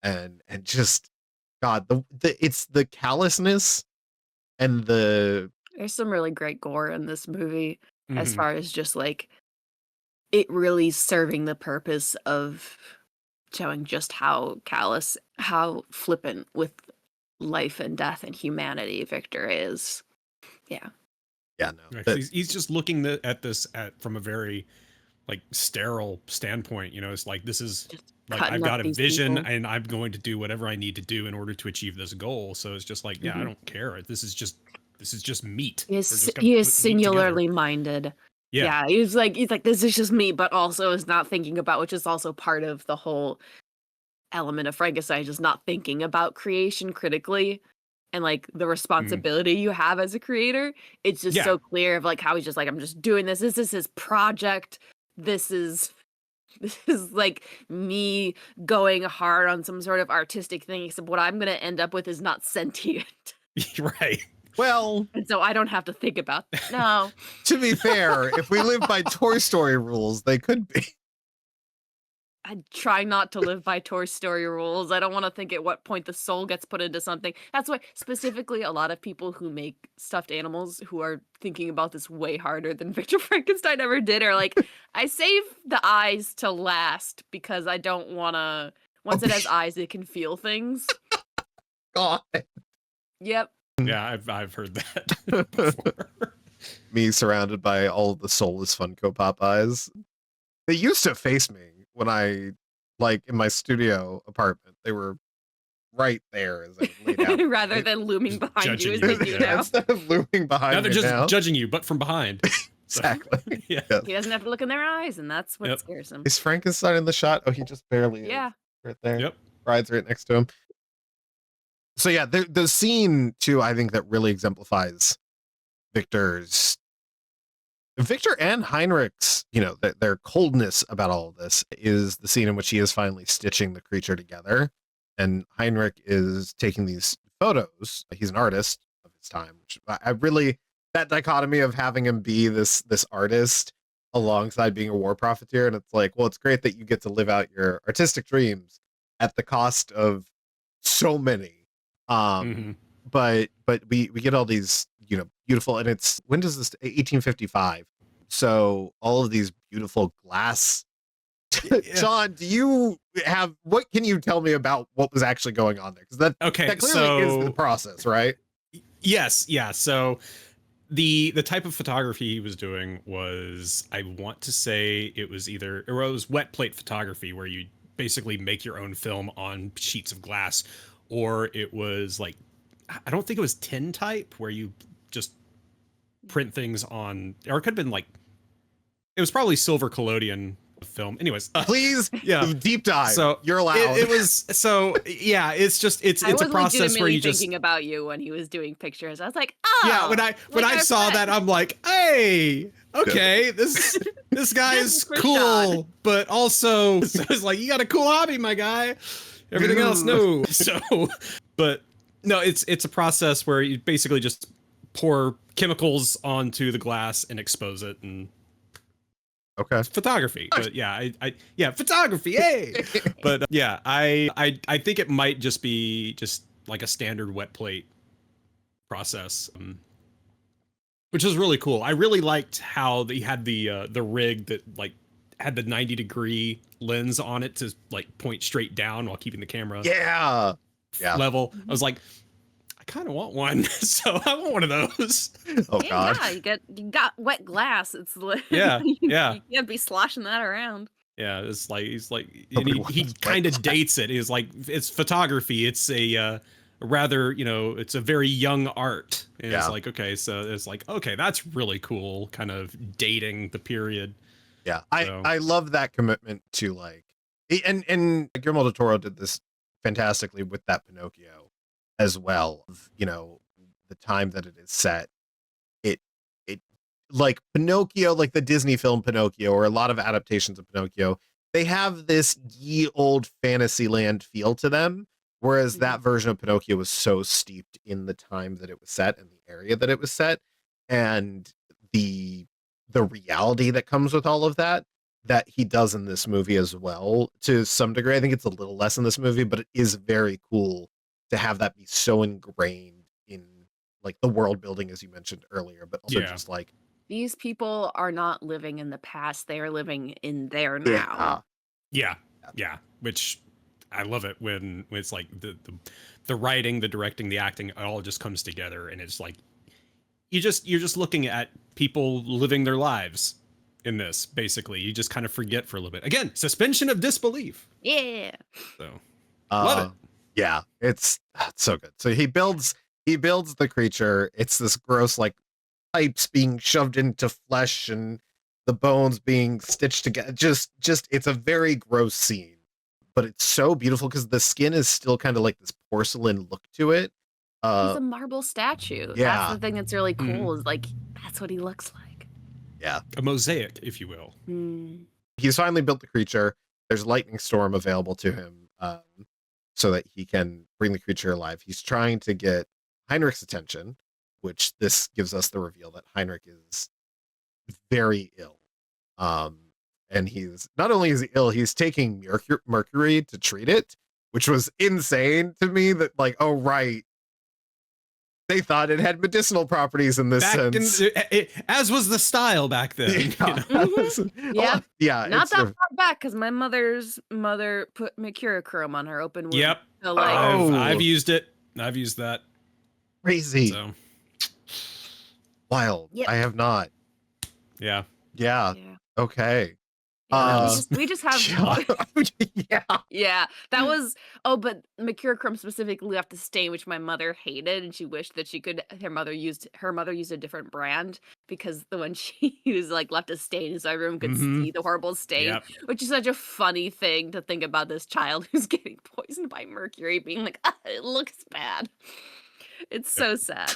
and just God, the it's the callousness and the There's some really great gore in this movie as Mhm. far as just, like, it really serving the purpose of showing just how callous, how flippant with life and death and humanity Victor is. Yeah. yeah no Yeah, 'cause that he's just looking at this from a very like sterile standpoint. It's like this is Just like I've cutting up got a these vision people. and I'm going to do whatever I need to do in order to achieve this goal. So it's just like, yeah, I Mhm. don't care. This is just meat. He We're is just gonna he is put meat together. singularly minded. Yeah. Yeah, he's like, "This is just me," but also is not thinking about, which is also part of the whole element of Frankenstein, just not thinking about creation critically. and like the responsibility you have as a creator. It's just so clear of like how he's just like, I'm just doing this. This is his project. This is like me going hard on some sort of artistic thing, except what I'm going to end up with is not sentient. Right. Well, and so I don't have to think about that. No. To be fair, if we live by Toy Story rules, they could be. I try not to live by Toy Story rules. I don't want to think at what point the soul gets put into something. That's why specifically a lot of people who make stuffed animals who are thinking about this way harder than Victor Frankenstein ever did are like, I save the eyes to last because I don't want to, once it has eyes, it can feel things. God. Yep. Yeah, I've heard that before. Me surrounded by all of the soulless Funko Pop eyes. They used to face me when I, like, in my studio apartment. They were right there as I laid out. Rather than looming behind you as Judging they you, do now. Instead of looming behind Now they're me just now. judging you, but from behind. Exactly. Yeah. Yes. He doesn't have to look in their eyes, and that's what Yep. scares him. Is Frankenstein in the shot? Oh, he just barely Yeah. is. Right there. Yep. Bride's right next to him. So yeah, the scene too, I think that really exemplifies Victor and Heinrich's, their coldness about all of this is the scene in which he is finally stitching the creature together. And Heinrich is taking these photos. He's an artist of his time, which I really, that dichotomy of having him be this artist alongside being a war profiteer. And it's like, well, it's great that you get to live out your artistic dreams at the cost of so many. But we get all these, beautiful, and it's, when does this, 1855. So all of these beautiful glass. John, do you have, what can you tell me about what was actually going on there? Because that clearly is the process, right? Yes. Yeah. So the type of photography he was doing was, I want to say it was wet plate photography, where you basically make your own film on sheets of glass, or it was like, I don't think it was tin type, where you just print things on, or it could have been like, it was probably silver collodion film. Anyways, Please, deep dive. So you're allowed. It was so yeah. It's just it's a process where you just thinking about you when he was doing pictures. I was like, oh yeah. When I saw that, I'm like, hey, okay, this guy is cool, but also so it's like, you got a cool hobby, my guy. Everything else, no. So, but no, it's a process where you basically just pour chemicals onto the glass and expose it, and okay, photography. But yeah, I photography. Hey, but yeah, I think it might just be just like a standard wet plate process, which is really cool. I really liked how he had the rig that like had the 90-degree lens on it to like point straight down while keeping the camera level. I was like, I kind of want one, so I want one of those. Oh God! Yeah, you got wet glass. It's like you can't be sloshing that around. Yeah, it's like and he kind of dates it. He's like, it's photography. It's a rather, it's a very young art. And it's like, okay, so it's like, okay, that's really cool. Kind of dating the period. Yeah, I love that commitment to like, and Guillermo del Toro did this fantastically with that Pinocchio as well. The time that it is set, it like Pinocchio, like the Disney film Pinocchio, or a lot of adaptations of Pinocchio, they have this ye old Fantasyland feel to them, whereas that version of Pinocchio was so steeped in the time that it was set and the area that it was set, and the reality that comes with all of that he does in this movie as well to some degree. I think it's a little less in this movie, but it is very cool to have that be so ingrained in like the world building, as you mentioned earlier, but also just like, these people are not living in the past, they are living in their now. Yeah, which I love it when it's like the writing, the directing, the acting, it all just comes together, and it's like you're just looking at people living their lives in this. Basically, you just kind of forget for a little bit. Again, suspension of disbelief. Yeah. So love it. Yeah, it's so good. So he builds the creature. It's this gross like pipes being shoved into flesh and the bones being stitched together. Just it's a very gross scene, but it's so beautiful because the skin is still kind of like this porcelain look to it. He's a marble statue. That's yeah. the thing that's really cool. Is like that's what he looks like. Yeah. A mosaic, if you will. He's finally built the creature. There's a lightning storm available to him so that he can bring the creature alive. He's trying to get Heinrich's attention, which this gives us the reveal that Heinrich is very ill. And he's not only is he ill, he's taking mercury to treat it, which was insane to me that like, oh, right. They thought it had medicinal properties in this sense. As was the style back then. Yeah. Yeah. Not that far back, because my mother's mother put mercurochrome on her open wound. Yep. So, like, I've used it. I've used that. Crazy. So. Wild. Yep. I have not. Yeah. Okay. Yeah, we just have yeah. That was but mercurochrome specifically left a stain which my mother hated, and she wished that she could her mother used a different brand because the one she used like left a stain so everyone could see the horrible stain, which is such a funny thing to think about this child who's getting poisoned by mercury being like, it looks bad. It's so sad.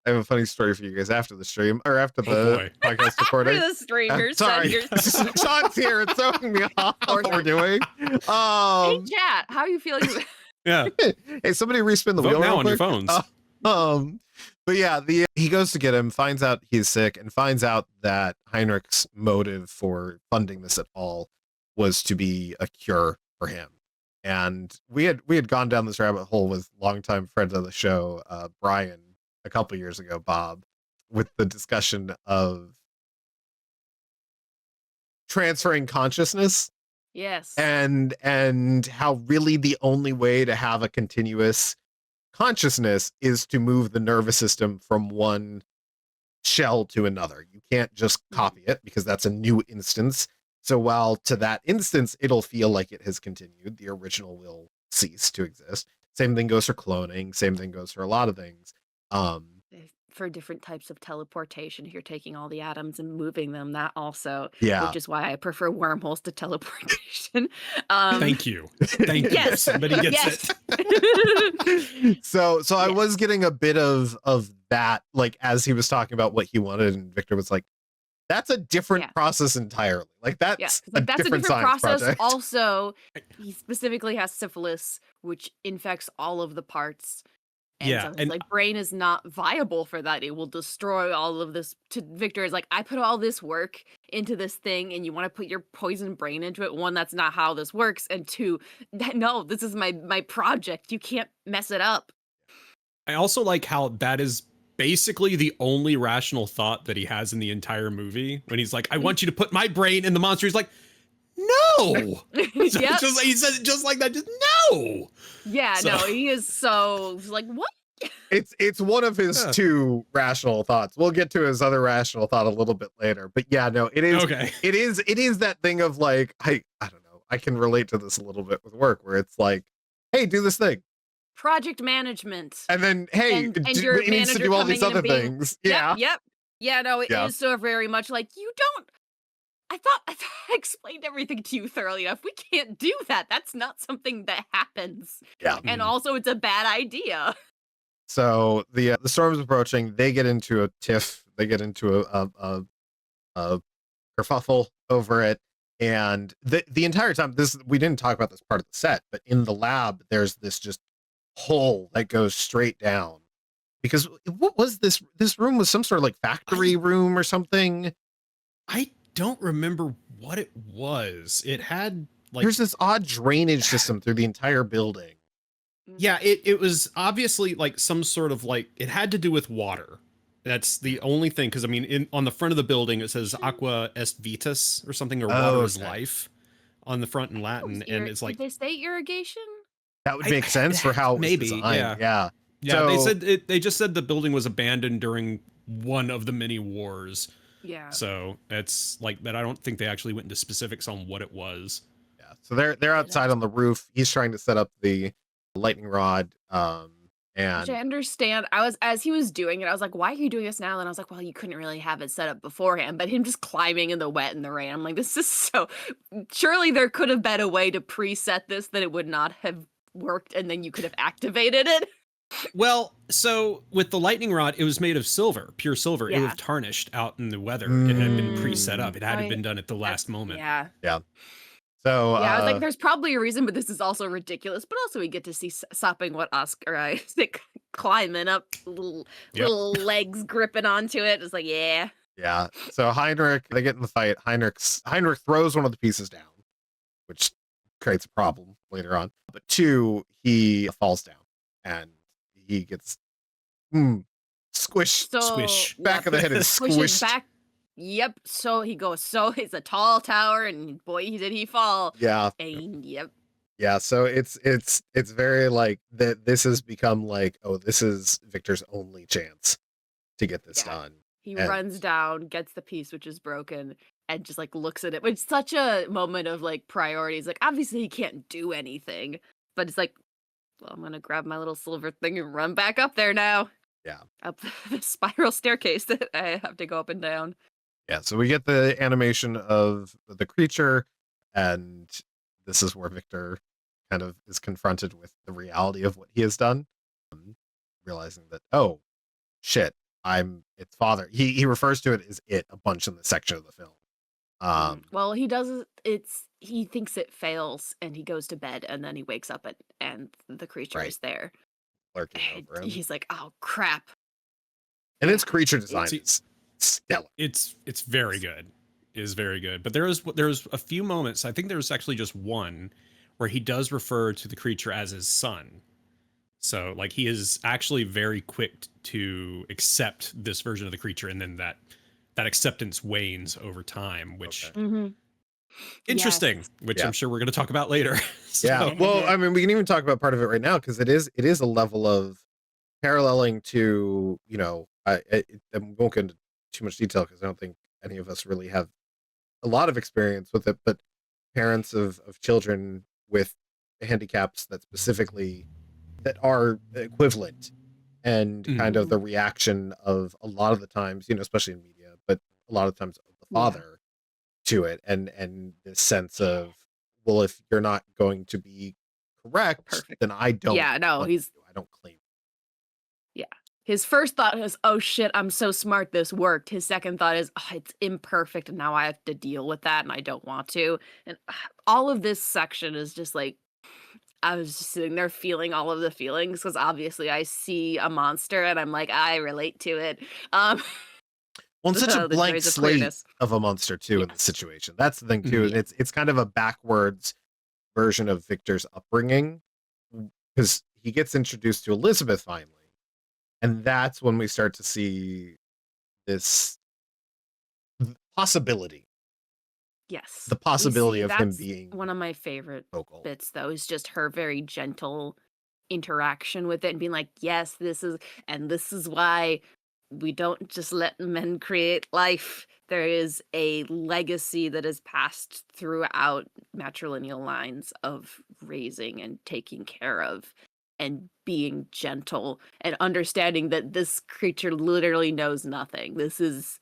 I have a funny story for you guys after the stream or after the podcast recording. After the stream, sorry, Sean's here. It's throwing me off what we're doing. Hey, chat, how are you feeling? Yeah. Hey, somebody respin the Vote wheel now real on your quick. phones. But yeah, he goes to get him, finds out he's sick, and finds out that Heinrich's motive for funding this at all was to be a cure for him. And we had gone down this rabbit hole with longtime friend of the show, Brian, a couple years ago, Bob, with the discussion of transferring consciousness. Yes. And how really the only way to have a continuous consciousness is to move the nervous system from one shell to another. You can't just copy it because that's a new instance. So while to that instance, it'll feel like it has continued, the original will cease to exist. Same thing goes for cloning. Same thing goes for a lot of things. For different types of teleportation, if you're taking all the atoms and moving them, that also, Yeah. which is why I prefer wormholes to teleportation. Thank you. Thank you. Yes. Somebody gets it. So I was getting a bit of that, like as he was talking about what he wanted, and Victor was like, that's a different process entirely. Like that's a different science process. Project. Also, he specifically has syphilis, which infects all of the parts. And so his like brain is not viable for that. It will destroy all of this. To Victor is like, I put all this work into this thing, and you want to put your poison brain into it. One, that's not how this works, and two, no, this is my project. You can't mess it up. I also like how that is basically the only rational thought that he has in the entire movie. When he's like, I want you to put my brain in the monster. He's like, no. He says it just like that. Just no. Yeah, no, he is so like, what? It's one of his two rational thoughts. We'll get to his other rational thought a little bit later. But yeah, no, it is it is that thing of like, I don't know. I can relate to this a little bit with work where it's like, hey, do this thing. Project management. And then, hey, and it needs to do all these other things. Yeah, no, it is so very much like, you don't. I thought I explained everything to you thoroughly enough. We can't do that. That's not something that happens. Yeah. And also, it's a bad idea. So the storm's approaching. They get into a tiff. They get into a kerfuffle over it. And the entire time, we didn't talk about this part of the set, but in the lab, there's this just hole that goes straight down. Because what was this? This room was some sort of like factory room or something. I don't remember what it was. It had like, there's this odd drainage system through the entire building. Yeah, it was obviously like some sort of like, it had to do with water. That's the only thing, because I mean, on the front of the building it says aqua est vitas or something, or water is life on the front in Latin, and it's like, did they say irrigation? That would make sense for how it was designed. Yeah. So, they said they just said the building was abandoned during one of the many wars. Yeah. So it's like that. I don't think they actually went into specifics on what it was. Yeah. So they're outside on the roof. He's trying to set up the lightning rod. And which I understand. As he was doing it, I was like, why are you doing this now? And I was like, well, you couldn't really have it set up beforehand. But him just climbing in the wet and the rain, I'm like, this is so. Surely there could have been a way to preset this that it would not have worked, and then you could have activated it. Well, so with the lightning rod, it was made of silver, pure silver. It would Yeah. have tarnished out in the weather. It had been pre-set up. It hadn't Right. been done at the last moment. Yeah. So Yeah, I was like, there's probably a reason, but this is also ridiculous. But also, we get to see Sopping what Oscar Isaac climbing up, little legs gripping onto it. It's like, yeah. yeah. So Heinrich, they get in the fight. Heinrich throws one of the pieces down, which creates a problem later on. But 2, he falls down and he gets squished. Squish. Back of the head is Squishes squished. back. Yep. So he goes. So it's a tall tower, and boy, did he fall. Yeah. And yep. Yeah, so it's very like that. This has become like, oh, this is Victor's only chance to get this done. He And- runs down, gets the piece which is broken, and just like looks at it. It's such a moment of like priorities. Like obviously he can't do anything, but it's like, well, I'm gonna grab my little silver thing and run back up there now. Yeah. Up the spiral staircase that I have to go up and down. Yeah, so we get the animation of the creature, and this is where Victor kind of is confronted with the reality of what he has done, realizing that, oh, shit, I'm its father. He refers to it as it a bunch in the section of the film. Well, he does. He thinks it fails, and he goes to bed, and then he wakes up and the creature Right. is there. Lurking And over him. he's like, oh crap. And its creature design See- is stellar. It's very good. It is very good. But there's a few moments. I think there's actually just one where he does refer to the creature as his son. So like he is actually very quick to accept this version of the creature, and then that acceptance wanes over time, which Okay. Mm-hmm. interesting, which Yeah. I'm sure we're going to talk about later. Yeah. So- Well, I mean, we can even talk about part of it right now because it is a level of paralleling to, you know, I won't get into too much detail because I don't think any of us really have a lot of experience with it, but parents of children with handicaps that are equivalent, and kind of the reaction of a lot of the times, you know, especially in media, but a lot of times of the father to it, and this sense of, well, if you're not going to be correct, Perfect. then I don't. Yeah, no, want you. I don't claim. His first thought is, oh shit, I'm so smart, this worked. His second thought is, oh, it's imperfect, and now I have to deal with that, and I don't want to. And all of this section is just like, I was just sitting there feeling all of the feelings, because obviously I see a monster, and I'm like, I relate to it. Well, it's such a The blank joys of slate queerness. of a monster too in the situation. That's the thing too. Mhm. And it's kind of a backwards version of Victor's upbringing, because he gets introduced to Elizabeth finally. And that's when we start to see this possibility. Yes. The possibility You of see, him that's being one of my favorite vocal. bits, though, is just her very gentle interaction with it and being like, yes, this is why we don't just let men create life. There is a legacy that is passed throughout matrilineal lines of raising and taking care of and being gentle and understanding that this creature literally knows nothing. This is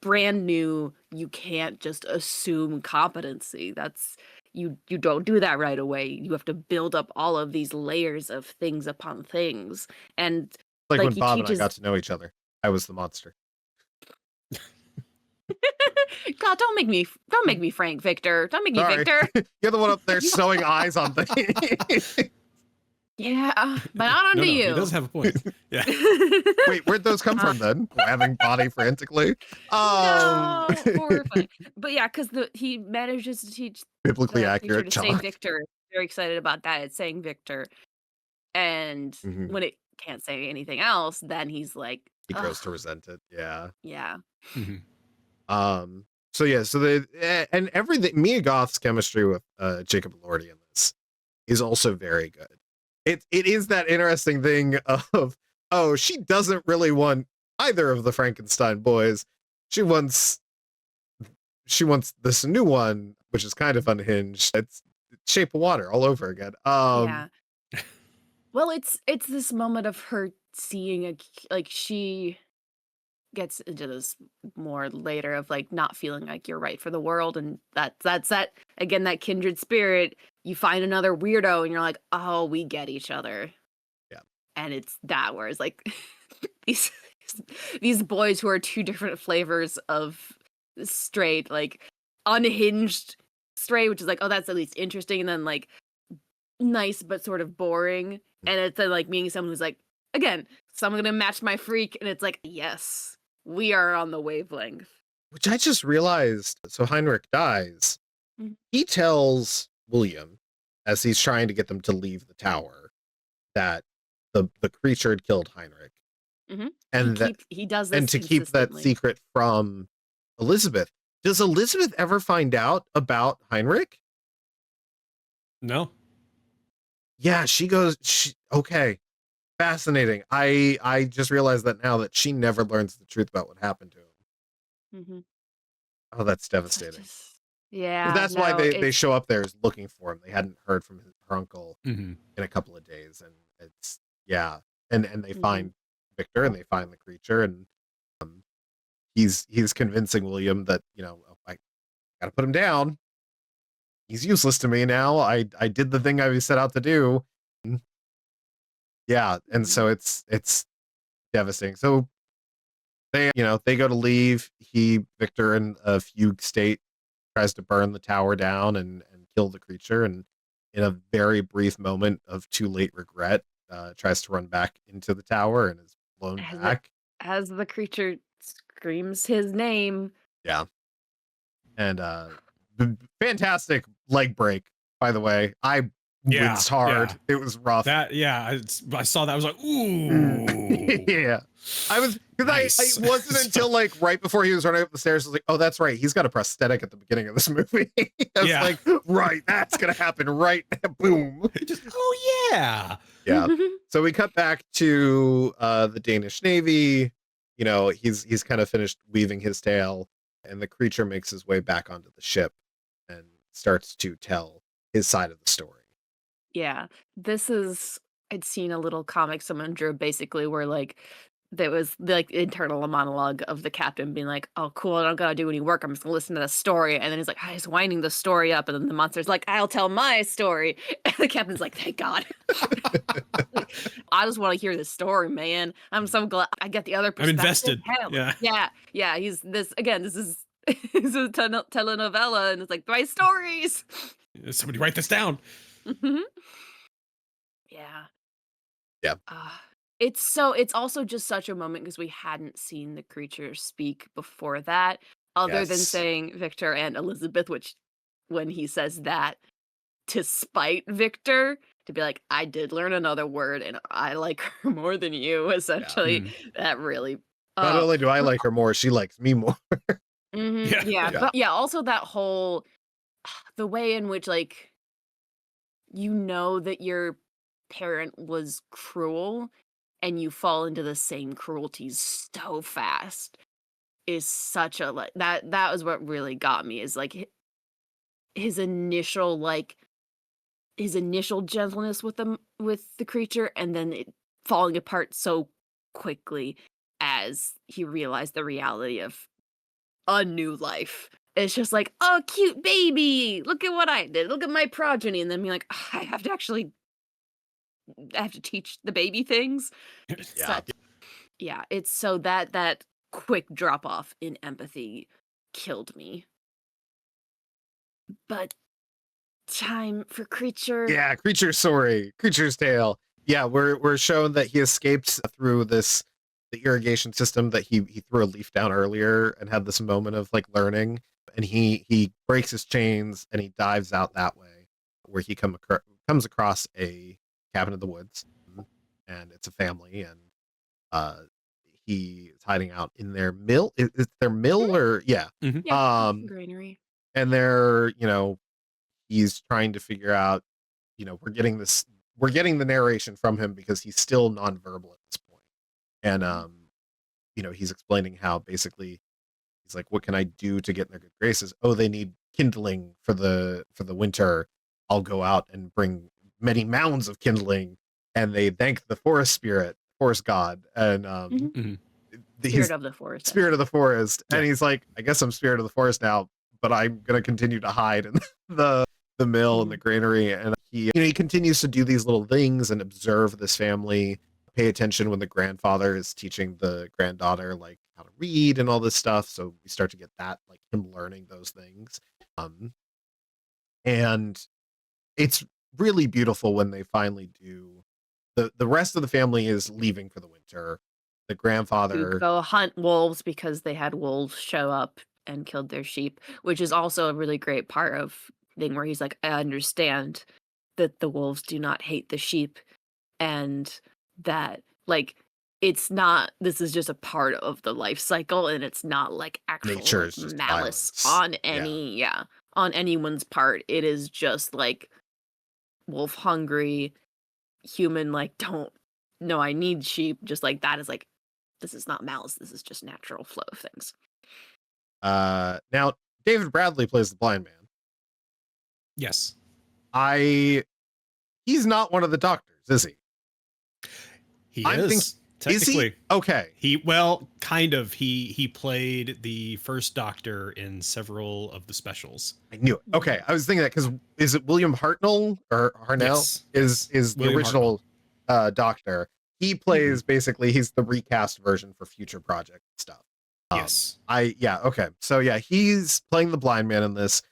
brand new. You can't just assume competency. That's you don't do that right away. You have to build up all of these layers of things upon things. And Like like, when he Bob and I teaches- got to know each other. I was the monster. God, don't make me Frank Victor. Don't make me Sorry. Victor. You're the one up there sewing eyes on things. Yeah, but not onto He you. does have a point. Yeah. Wait, where'd those come from then? Having body frantically? No, horrifying. But yeah, because he manages to teach Biblically the accurate creature to say chalk. Victor. Very excited about that. It's saying Victor. And Mhm. when it can't say anything else, then he's like, He grows "Ugh." to resent it. Yeah. Yeah. Mhm. So yeah, so and everything, Mia Goth's chemistry with Jacob Elordi in this is also very good. It is that interesting thing of, oh, she doesn't really want either of the Frankenstein boys. She wants this new one, which is kind of unhinged. It's Shape of Water all over again. Yeah. Well, it's this moment of her seeing like she gets into this more later of like not feeling like you're right for the world, and that's that again, that kindred spirit. You find another weirdo and you're like, oh, we get each other. Yeah. and it's that where it's like these these boys who are two different flavors of straight, like unhinged straight, which is like, oh, that's at least interesting, and then like nice but sort of boring, and it's then like meeting someone who's like, again, someone gonna match my freak, and it's like, yes, we are on the wavelength. Which I just realized, so Heinrich dies. Mhm. He tells William, as he's trying to get them to leave the tower, that the creature had killed Heinrich. Mhm. And He does this and to keep that consistently. secret from Elizabeth. Does Elizabeth ever find out about Heinrich? No. Yeah, she goes, okay, fascinating. I just realized that now, that she never learns the truth about what happened to him. Mhm. Oh, that's So devastating. just- yeah, That's why no, they it's- show up there is looking for him. They hadn't heard from her uncle Mhm. in a couple of days, and it's and they Mhm. find Victor, and they find the creature, and he's convincing William that, "Oh, I gotta put him down. He's useless to me now. I did the thing I set out to do." Yeah, and so it's devastating. So they they go to leave. Victor, in a fugue state, tries to burn the tower down and kill the creature, and in a very brief moment of too late regret, tries to run back into the tower and is blown As it- back. as the creature screams his name. Yeah. And fantastic leg break, by the way. I Yeah, winced hard. yeah. It was rough. I saw that. I was like, ooh. Yeah. I was, because Nice. I wasn't until like right before he was running up the stairs, I was like, oh, that's right, he's got a prosthetic at the beginning of this movie. I was Yeah. like, right, that's gonna happen, right? Boom. Just, oh yeah. Yeah. So we cut back to the Danish Navy. He's kind of finished weaving his tale, and the creature makes his way back onto the ship and starts to tell his side of the story. Yeah, I'd seen a little comic someone drew basically where like there was like internal monologue of the captain being like, oh cool, I don't gotta do any work, I'm just gonna listen to the story, and then he's like, he's winding the story up, and then the monster's like, I'll tell my story, and the captain's like, thank God. I just want to hear the story, man. I'm so glad I get the other I'm perspective. invested. Hell, Yeah. yeah, he's this again, this is this is a telenovela, and it's like my stories. Somebody write this down. Mhm. Yeah. Yeah. It's also just such a moment because we hadn't seen the creature speak before that, other than Yes. saying Victor and Elizabeth, which when he says that to spite Victor, to be like, I did learn another word and I like her more than you, essentially. That really Not only do I like her more, she likes me more. Yeah. Yeah. But yeah, also that whole the way in which like that your parent was cruel and you fall into the same cruelties so fast is such a like that was what really got me, is like his initial gentleness with the creature, and then it falling apart so quickly as he realized the reality of a new life. It's just like, oh, cute baby, look at what I did, look at my progeny, and then being like, I have to teach the baby things. It's so that quick drop off in empathy killed me. But time for creature. Yeah, creature's story, creature's tale. Yeah, we're shown that he escaped through the irrigation system that he threw a leaf down earlier and had this moment of like learning, and he breaks his chains and he dives out that way, where he comes across a cabin in the woods, and it's a family, and he is hiding out in their mill. Is their mill or Yeah, granary. and they're he's trying to figure out, we're getting the narration from him because he's still nonverbal at this point, and he's explaining how basically he's like, what can I do to get in their good graces? Oh, they need kindling for the winter. I'll go out and bring many mounds of kindling, and they thank the forest god, and Spirit of the forest. Spirit of the forest. Yeah. And he's like, I guess I'm spirit of the forest now, but I'm gonna continue to hide in the mill and the granary. And he continues to do these little things and observe this family pay attention when the grandfather is teaching the granddaughter like how to read and all this stuff. So we start to get that, like him learning those things. And it's really beautiful when they finally do. The rest of the family is leaving for the winter. The To grandfather, go hunt wolves because they had wolves show up and killed their sheep, which is also a really great part of thing where he's like, I understand that the wolves do not hate the sheep, and that like it's not, this is just a part of the life cycle, and it's not like actual nature like, is just malice violence. on Yeah. on anyone's part. It is just like wolf hungry human, like, don't no, I need sheep. Just like that is like, this is not malice, this is just natural flow of things. Now David Bradley plays the blind man. Yes. He's not one of the doctors, is he? He I'm is. Is Technically. he? Okay. Kind of. He played the first Doctor in several of the specials. I knew it. Okay. I was thinking that because is it William Hartnell or Harnell? Yes. Is the William original Doctor. He plays basically, he's the recast version for future project stuff. Yes. Okay. So yeah, he's playing the blind man in this.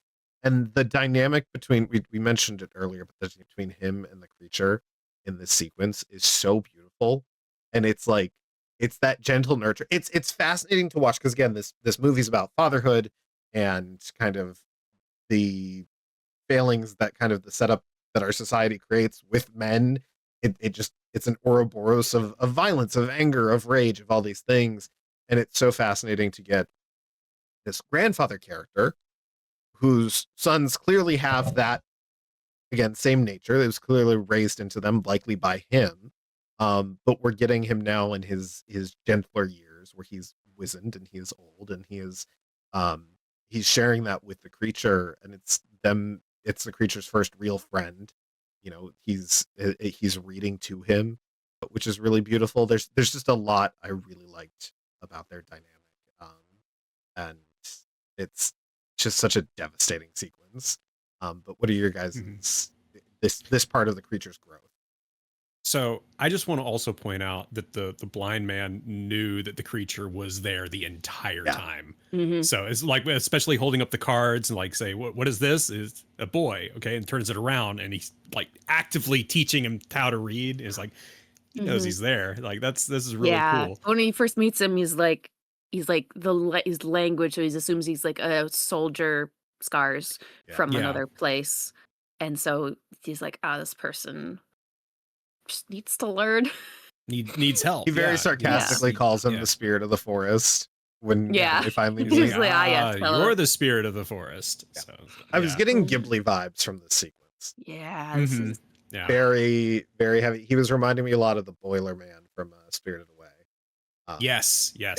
And the dynamic between, we mentioned it earlier, but between him and the creature in this sequence is so beautiful. And it's like, it's that gentle nurture. It's fascinating to watch because again, this movie's about fatherhood and kind of the failings that kind of the setup that our society creates with men. It's an Ouroboros of violence, of anger, of rage, of all these things. And it's so fascinating to get this grandfather character whose sons clearly have that, again, same nature. It was clearly raised into them, likely by him. But we're getting him now in his gentler years where he's wizened and he is old and he's sharing that with the creature, and it's the creature's first real friend. You know, he's reading to him, which is really beautiful. There's just a lot I really liked about their dynamic. And it's just such a devastating sequence. But what are your guys' this part of the creature's growth? So I just want to also point out that the blind man knew that the creature was there the entire time. So it's like, especially holding up the cards and like say, what is this? Is a boy, okay, and turns it around and he's like actively teaching him how to read. It's like he knows he's there. Like this is really cool. When he first meets him, he's like his language, so he assumes he's like a soldier scars from another place, and so he's like, this person just needs to learn. Needs help. He very sarcastically calls him the spirit of the forest when they finally meet. Like, you're the spirit of the forest. So, I was getting Ghibli vibes from this sequence. This is very, very heavy. He was reminding me a lot of the Boiler Man from Spirited Away. Yes. Yeah.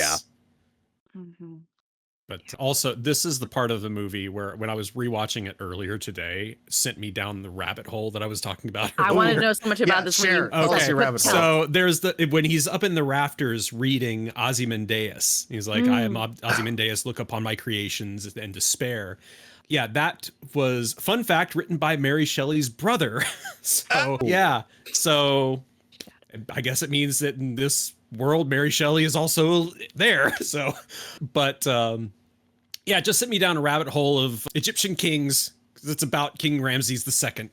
But also, this is the part of the movie where, when I was rewatching it earlier today, sent me down the rabbit hole that I was talking about earlier. I want to know so much about this. Okay, so there's when he's up in the rafters reading Ozymandias. He's like, I am Ozymandias, look upon my creations and despair. Yeah, that was, fun fact, written by Mary Shelley's brother. So I guess it means that in this world, Mary Shelley is also there. So, but it just sent me down a rabbit hole of Egyptian kings, because it's about King Ramses II.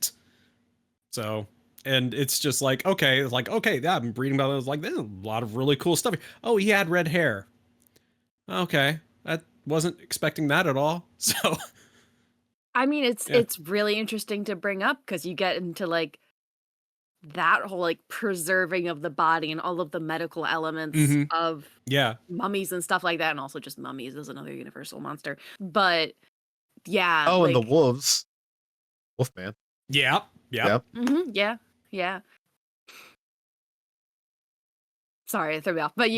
So, and it's just like, okay, I'm reading about it. I was like, there's a lot of really cool stuff. Oh, he had red hair. Okay, I wasn't expecting that at all. So, I mean, it's really interesting to bring up because you get into like that whole like preserving of the body and all of the medical elements of mummies and stuff like that, and also just mummies as another universal monster. But and the wolves, Wolfman. Yeah. Sorry, it threw me off, but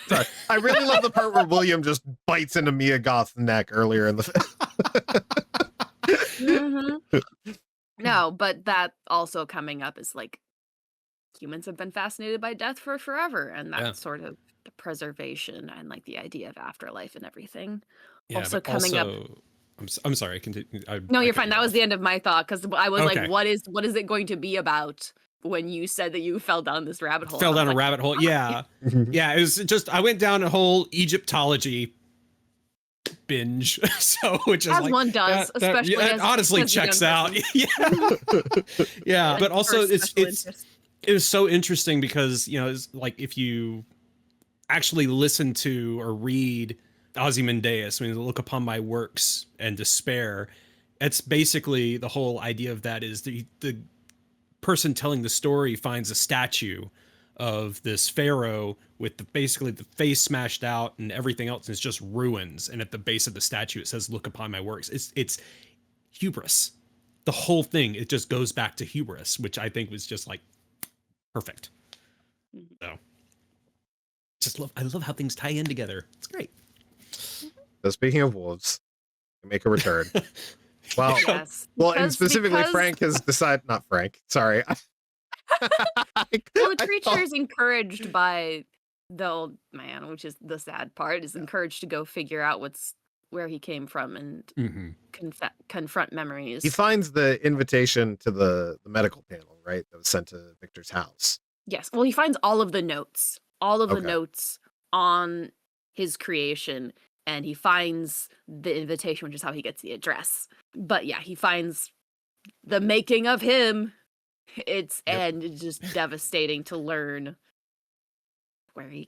sorry. I really love the part where William just bites into Mia Goth's neck earlier in the No, but that also coming up is like humans have been fascinated by death for forever, and that sort of the preservation and like the idea of afterlife and everything. Also coming up. I'm sorry. Continue. No, you're fine. That was the end of my thought because I was like, what is it going to be about when you said that you fell down this rabbit hole. Fell down a rabbit hole. Yeah. Yeah. It was just, I went down a whole Egyptology binge. So, which is as like, one does, especially that as honestly as a checks young out. person. Yeah. Yeah. But also For special interest. it was so interesting because, you know, it's like if you actually listen to or read Ozymandias, I mean, look upon my works and despair. It's basically the whole idea of that is the person telling the story finds a statue of this pharaoh with basically the face smashed out and everything else is just ruins. And at the base of the statue, it says, "Look upon my works." It's hubris. The whole thing, it just goes back to hubris, which I think was just like perfect. So I love how things tie in together. It's great. So speaking of wolves, they make a return. Well, Yes. and specifically Frank has decided, not Frank, sorry. The creature is encouraged by the old man, which is the sad part, is encouraged to go figure out where he came from and confront memories. He finds the invitation to the medical panel, right? That was sent to Victor's house. Yes. Well, he finds all of the notes on his creation, and he finds the invitation, which is how he gets the address. But yeah, he finds the making of him. And it's just devastating to learn where he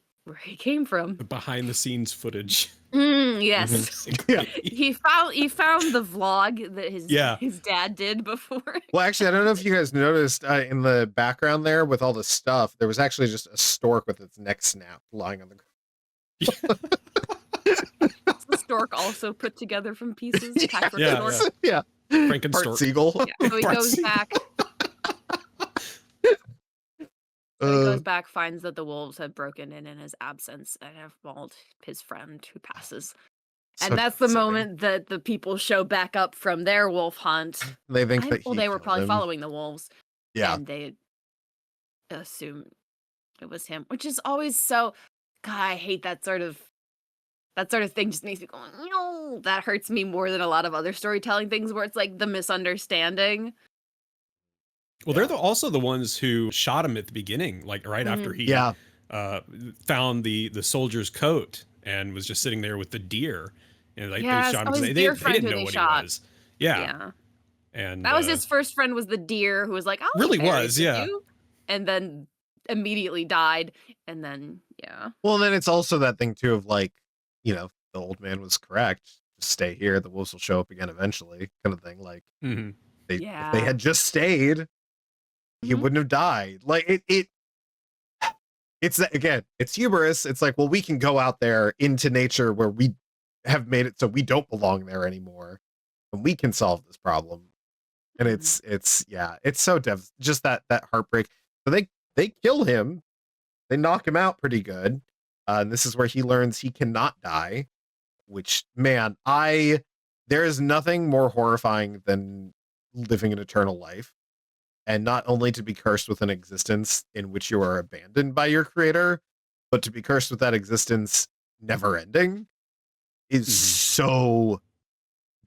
came from. The behind the scenes footage. Yes. Yeah. He found the vlog that his dad did before. Well, actually, I don't know if you guys noticed in the background there with all the stuff, there was actually just a stork with its neck snapped lying on the ground. The stork also put together from pieces. Patrick stork. Yeah. Frankenstork. Seagull. Yeah, so he goes back. So he goes back, finds that the wolves have broken in his absence and have mauled his friend who passes. And that's the moment that the people show back up from their wolf hunt. They think they were probably following the wolves. Yeah. And they assume it was him, which is always so. God, I hate that sort of thing. Just makes me go, no, that hurts me more than a lot of other storytelling things where it's like the misunderstanding. Well, they're also the ones who shot him at the beginning, like right after he found the soldier's coat and was just sitting there with the deer. And like they shot him. They didn't know what he was. Yeah. And that was his first friend, was the deer, who was like, "Oh, really was, yeah." And then immediately died. And then Well, then it's also that thing too of like, you know, the old man was correct. Just stay here. The wolves will show up again eventually, kind of thing. Like if they had just stayed, he wouldn't have died. Like it's again, it's hubris. It's like, well, we can go out there into nature where we have made it so we don't belong there anymore, and we can solve this problem. And it's so just that heartbreak. So they kill him, they knock him out pretty good. And this is where he learns he cannot die, which, man, there is nothing more horrifying than living an eternal life. And not only to be cursed with an existence in which you are abandoned by your creator, but to be cursed with that existence never ending is so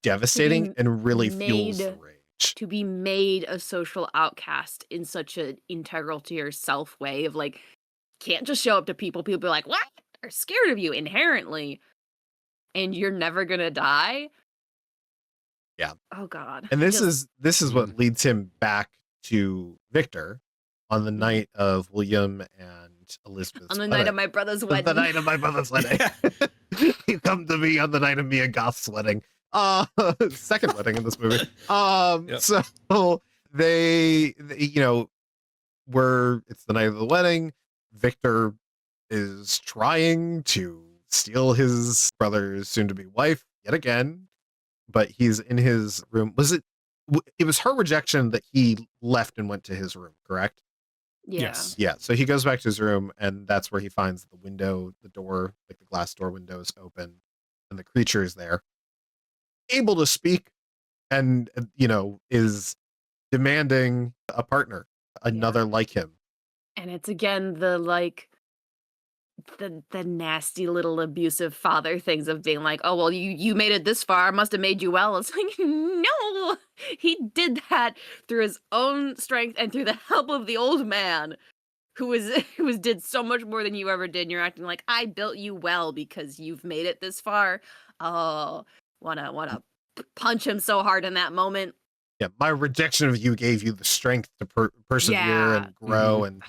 devastating and really fuels the rage. To be made a social outcast in such an integral to yourself way of like, can't just show up to people be like, what? They're scared of you inherently, and you're never gonna die. Yeah. Oh God. And this is what leads him back to Victor on the night of William and Elizabeth's on the night of my brother's wedding. The night of my brother's wedding. You come to me on the night of Mia Goth's wedding. Second wedding in this movie. So they you know, it's the night of the wedding. Victor is trying to steal his brother's soon-to-be wife yet again, but he's in his room. It was her rejection that he left and went to his room, correct? Yeah. Yes. Yeah. So he goes back to his room, and that's where he finds the door, like the glass door window is open, and the creature is there, able to speak, and, you know, is demanding a partner, another like him. And it's again the like, the nasty little abusive father things of being like, oh well, you made it this far, must have made you well. It's like, no, he did that through his own strength and through the help of the old man who did so much more than you ever did. And you're acting like, I built you well because you've made it this far. Oh, wanna punch him so hard in that moment. Yeah, my rejection of you gave you the strength to persevere and grow. And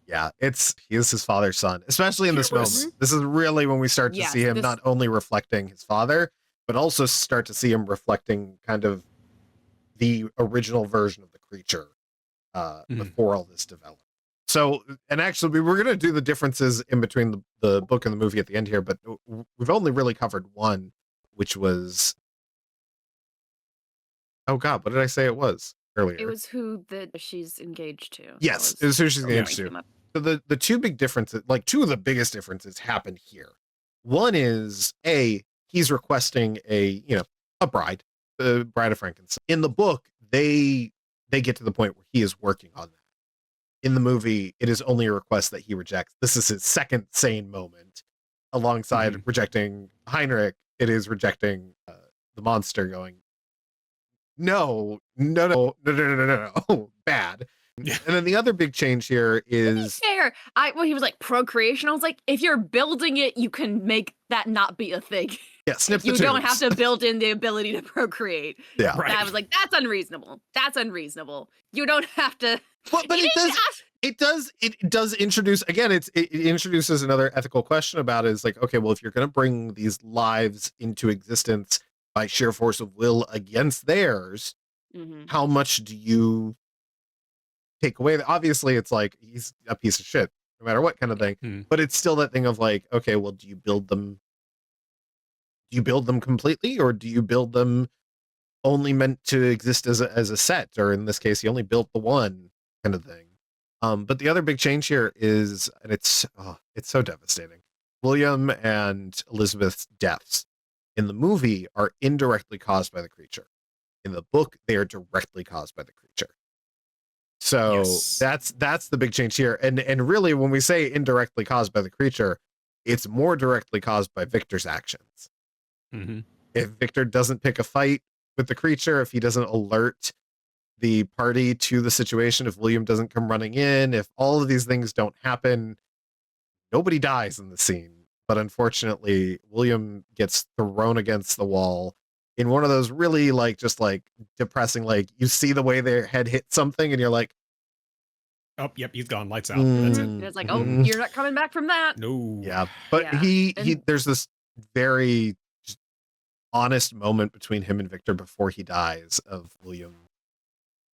yeah, he is his father's son, especially in this moment. This is really when we start to see him not only reflecting his father, but also start to see him reflecting kind of the original version of the creature before all this developed. So, and actually, we're going to do the differences in between the book and the movie at the end here, but we've only really covered one, which was... Oh God, what did I say it was earlier? It was who she's engaged to. Yes, it was who she's engaged to. So the two big differences, like two of the biggest differences happen here. One is he's requesting a bride, the bride of Frankenstein. In the book, they get to the point where he is working on that. In the movie, it is only a request that he rejects. This is his second sane moment. Alongside rejecting Heinrich, it is rejecting the monster, going, no, bad. Yeah. And then the other big change here is... fair. He was like, procreation. I was like, if you're building it, you can make that not be a thing. Yeah, snip the You tubes. don't have to build in the ability to procreate. Yeah. Right. I was like, that's unreasonable. That's unreasonable. You don't have to... But it does introduce, again, it introduces another ethical question about it. Is like, okay, well, if you're going to bring these lives into existence by sheer force of will against theirs, how much do you take away? Obviously, it's like, he's a piece of shit, no matter what kind of thing. But it's still that thing of like, okay, well, do you build them completely, or do you build them only meant to exist as a set, or in this case, you only built the one kind of thing. But the other big change here is, and it's so devastating, William and Elizabeth's deaths in the movie are indirectly caused by the creature. In the book, they are directly caused by the creature. So that's the big change here. And really, when we say indirectly caused by the creature, it's more directly caused by Victor's actions. If Victor doesn't pick a fight with the creature, if he doesn't alert the party to the situation, if William doesn't come running in, if all of these things don't happen, nobody dies in the scene. But unfortunately, William gets thrown against the wall in one of those really just depressing, you see the way their head hit something and you're like, oh, yep, he's gone, lights out. That's it. And it's like, oh, you're not coming back from that. No. Yeah. But he there's this very honest moment between him and Victor before he dies of William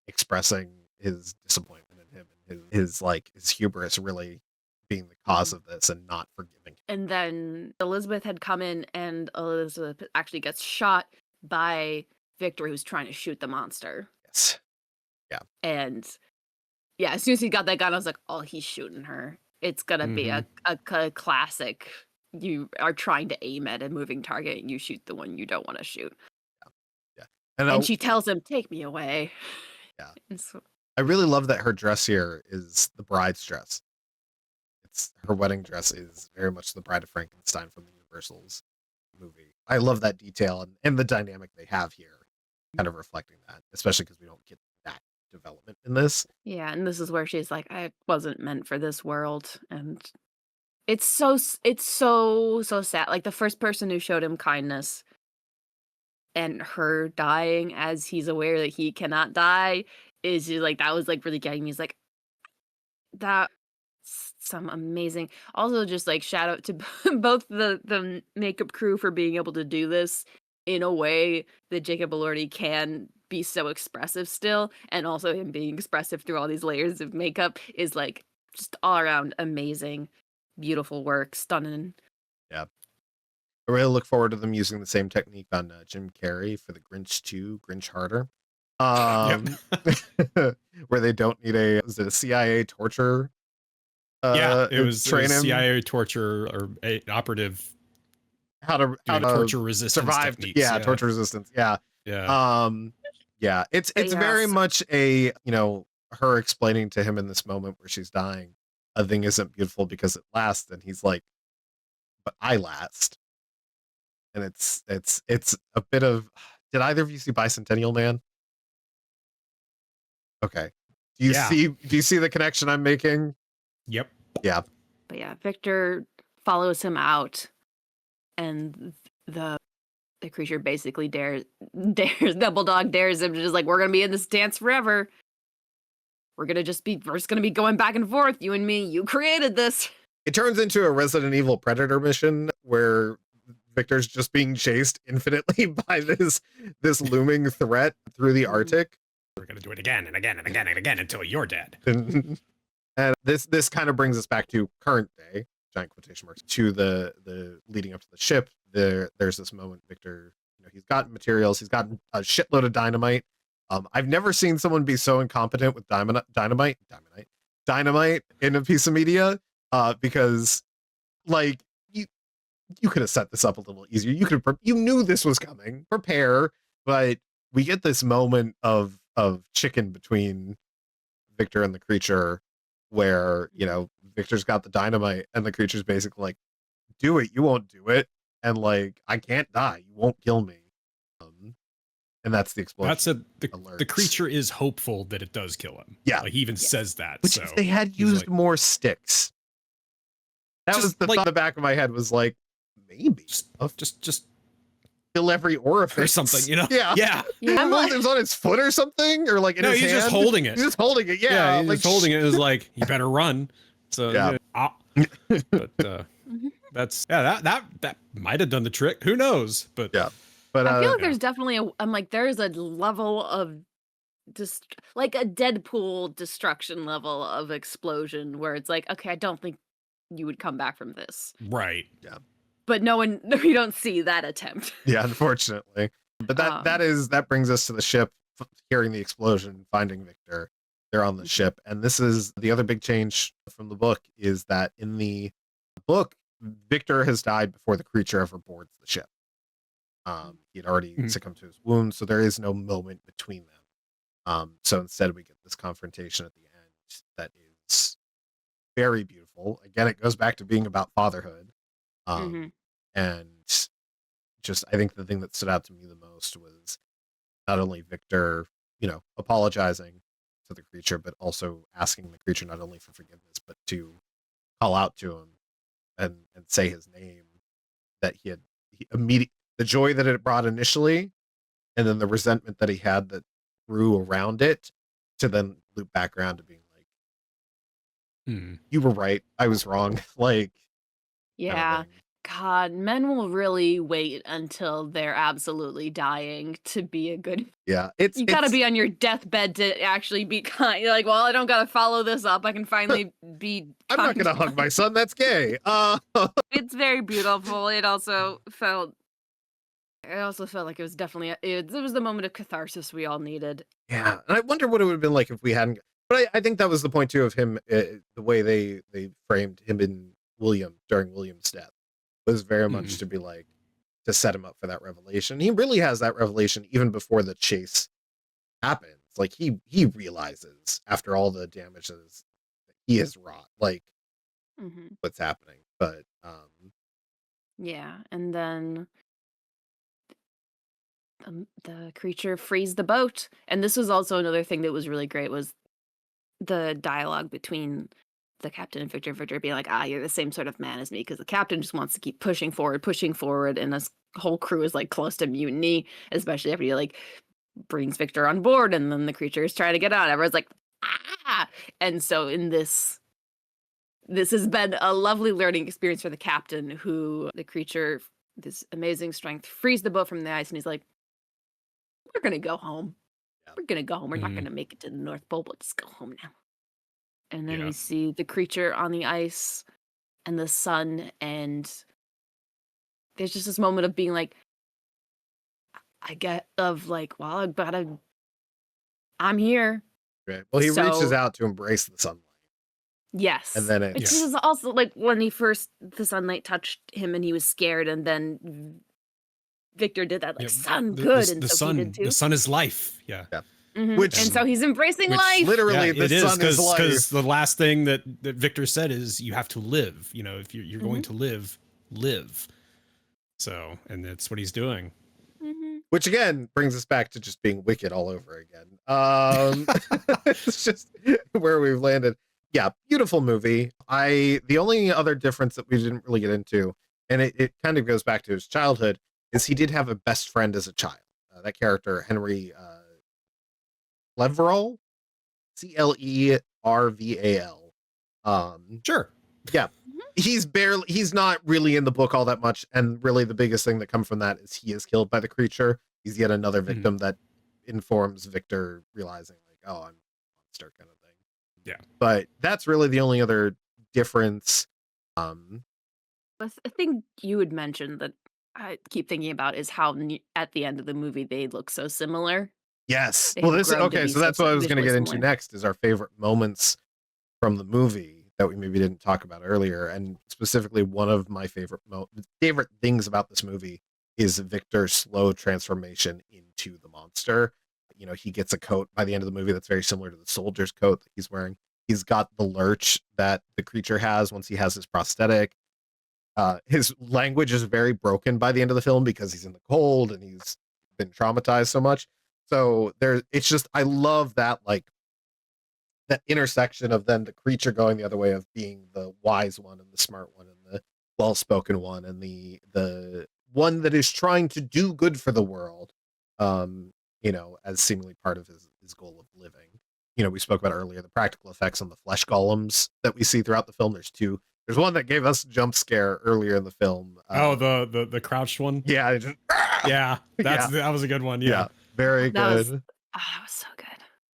expressing his disappointment in him and his hubris really being the cause of this and not forgiving him. And then Elizabeth had come in, and Elizabeth actually gets shot by Victor, who's trying to shoot the monster. Yes. Yeah. And yeah, as soon as he got that gun, I was like, oh, he's shooting her. It's gonna be a classic. You are trying to aim at a moving target and you shoot the one you don't want to shoot. Yeah. And she tells him, take me away. Yeah. So, I really love that her dress here is the bride's dress. Her wedding dress is very much the Bride of Frankenstein from the Universal's movie. I love that detail and the dynamic they have here, kind of reflecting that, especially because we don't get that development in this. Yeah, and this is where she's like, I wasn't meant for this world, and it's so sad. Like, the first person who showed him kindness and her dying as he's aware that he cannot die is just like, that was like really getting me. He's like, that some amazing. Also, just like shout out to both the makeup crew for being able to do this in a way that Jacob Elordi can be so expressive still, and also him being expressive through all these layers of makeup is like just all around amazing, beautiful work, stunning. Yeah, I really look forward to them using the same technique on Jim Carrey for the Grinch 2, Grinch Harder, where they don't need a CIA torture. It was train him. CIA torture or an operative. How to torture resistance survive. Techniques. Yeah, torture resistance. Yeah. Yeah. It's very much a, her explaining to him in this moment where she's dying, a thing isn't beautiful because it lasts, and he's like, but I last. And it's a bit of. Did either of you see Bicentennial Man? Okay. Do you see the connection I'm making? Yep. Yeah. But yeah, Victor follows him out, and the creature basically dares Dumbledore dares him to just like, we're gonna be in this dance forever. We're just gonna be going back and forth, you and me. You created this. It turns into a Resident Evil Predator mission where Victor's just being chased infinitely by this looming threat through the Arctic. We're gonna do it again and again and again and again until you're dead. And this kind of brings us back to current day, giant quotation marks, to the leading up to the ship. There's this moment, Victor, he's gotten materials, he's gotten a shitload of dynamite. I've never seen someone be so incompetent with dynamite in a piece of media, because like you could have set this up a little easier. You knew this was coming. Prepare, but we get this moment of chicken between Victor and the creature, where Victor's got the dynamite and the creature's basically like, "Do it, you won't do it," and like, "I can't die, you won't kill me." And that's the explosion. The creature is hopeful that it does kill him. Yeah, like he even says that. Which, if they had used more sticks, that was the thought in the back of my head was like, maybe just fill every orifice or something, Yeah. It was on his foot or something, or like in his hand. Just holding it. He's just holding it. Yeah, he's like, just holding it. It was like, you better run. So yeah. But that might have done the trick. Who knows? But yeah. But I feel like there's definitely there's a level of like a Deadpool destruction level of explosion where it's like, okay, I don't think you would come back from this. Right. Yeah. But we don't see that attempt. Yeah, unfortunately. But that brings us to the ship, hearing the explosion, finding Victor. They're on the ship. And this is the other big change from the book, is that in the book, Victor has died before the creature ever boards the ship. He had already succumbed to his wounds, so there is no moment between them. So instead we get this confrontation at the end that is very beautiful. Again, it goes back to being about fatherhood. And just, I think the thing that stood out to me the most was not only Victor, apologizing to the creature, but also asking the creature not only for forgiveness, but to call out to him and say his name, that he immediately, the joy that it brought initially, and then the resentment that he had that grew around it, to then loop back around to being like, you were right, I was wrong. Like, yeah. God, men will really wait until they're absolutely dying to be a good. Yeah, you gotta be on your deathbed to actually be kind. You're like, well, I don't gotta follow this up. I can finally be. I'm not gonna hug my son. That's gay. It's very beautiful. It also felt like it was definitely it was the moment of catharsis we all needed. Yeah, and I wonder what it would have been like if we hadn't. But I think that was the point too of him. The way they framed him in William during William's death was very much to be like, to set him up for that revelation. He really has that revelation even before the chase happens. Like he realizes after all the damages that he has wrought, like what's happening. But yeah, and then the creature frees the boat. And this was also another thing that was really great, was the dialogue between the captain and Victor being like, you're the same sort of man as me, because the captain just wants to keep pushing forward, and this whole crew is like close to mutiny, especially after he like brings Victor on board, and then the creature is trying to get out. Everyone's like, and so in this has been a lovely learning experience for the captain, who the creature, this amazing strength, frees the boat from the ice, and he's like, we're gonna go home. We're gonna go home. We're not gonna make it to the North Pole, but just go home now. And then we see the creature on the ice and the sun, and there's just this moment of being like, I'm here. Right. Well, he reaches out to embrace the sunlight. Yes. And then Which is also like when the sunlight touched him and he was scared, and then Victor did that sun good, and the so sun, he did too. The sun is life. Yeah. And so he's embracing life. Literally, the sun is life. Because the last thing that Victor said is, you have to live. If you're going to live, live. So, and that's what he's doing. Mhm. Which again brings us back to just being Wicked all over again. It's just where we've landed. Yeah, beautiful movie. The only other difference that we didn't really get into, and it kind of goes back to his childhood, is he did have a best friend as a child. That character, Henry Cleverall, Clerval. Sure. Yeah, he's not really in the book all that much, and really the biggest thing that comes from that is he is killed by the creature. He's yet another victim that informs Victor realizing like, oh, I'm a monster kind of thing. Yeah, but that's really the only other difference. The thing you had mentioned that I keep thinking about is how at the end of the movie they look so similar. Yes, They well, have this grown to okay, be so that's what I was going to visually get into similar. next is our favorite moments from the movie that we maybe didn't talk about earlier, and specifically one of my favorite things about this movie is Victor's slow transformation into the monster. You know, he gets a coat by the end of the movie that's very similar to the soldier's coat that he's wearing. He's got the lurch that the creature has once he has his prosthetic. His language is very broken by the end of the film because he's in the cold and he's been traumatized so much. So it's just, I love that, like, that intersection of then the creature going the other way of being the wise one and the smart one and the well-spoken one and the one that is trying to do good for the world, you know, as seemingly part of his goal of living. You know, we spoke about earlier the practical effects on the flesh golems that we see throughout the film. There's two. There's one that gave us a jump scare earlier in the film. The crouched one. Yeah, Yeah, that was a good one. Yeah, very good. That was so good.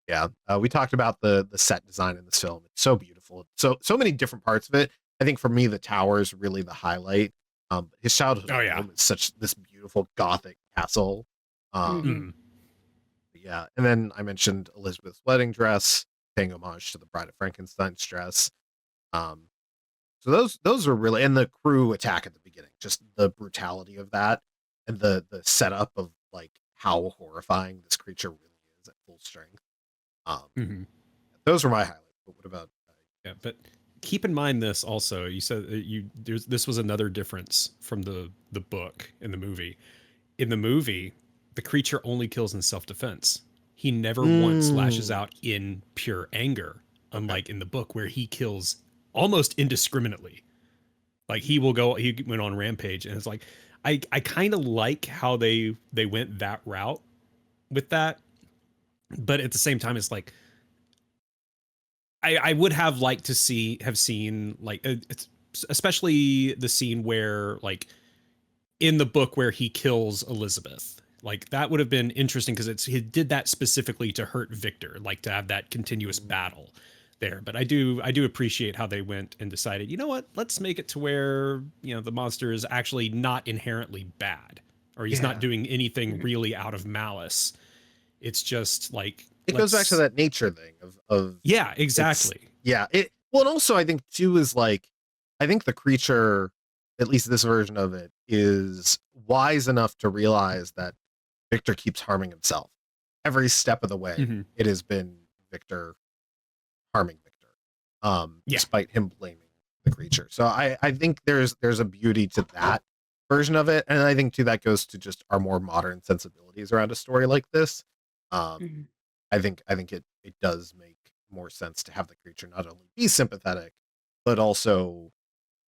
Yeah, we talked about the set design in this film. It's so beautiful. So many different parts of it. I think for me, the tower is really the highlight. His childhood home is such this beautiful Gothic castle. Yeah, and then I mentioned Elizabeth's wedding dress, paying homage to the Bride of Frankenstein's dress. So those are really, and the crew attack at the beginning, just the brutality of that, and the setup of like how horrifying this creature really is at full strength. Those were my highlights. But what about? Yeah, but keep in mind this also. You said this was another difference from the book and the movie. In the movie, the creature only kills in self-defense. He never once lashes out in pure anger, unlike in the book where he kills almost indiscriminately. Like he went on rampage, and it's like I kind of like how they went that route with that, but at the same time, it's like I would have liked to have seen like especially the scene where like in the book where he kills Elizabeth. Like that would have been interesting because he did that specifically to hurt Victor, like to have that continuous battle there. But I do appreciate how they went and decided, you know what, let's make it to where, you know, the monster is actually not inherently bad, or he's not doing anything really out of malice. It's just like it goes back to that nature thing of yeah, exactly. Yeah. And also I think too is like, I think the creature, at least this version of it, is wise enough to realize that Victor keeps harming himself every step of the way. It has been Victor harming Victor, despite him blaming the creature. So I think there's a beauty to that version of it, and I think too that goes to just our more modern sensibilities around a story like this. I think it does make more sense to have the creature not only be sympathetic, but also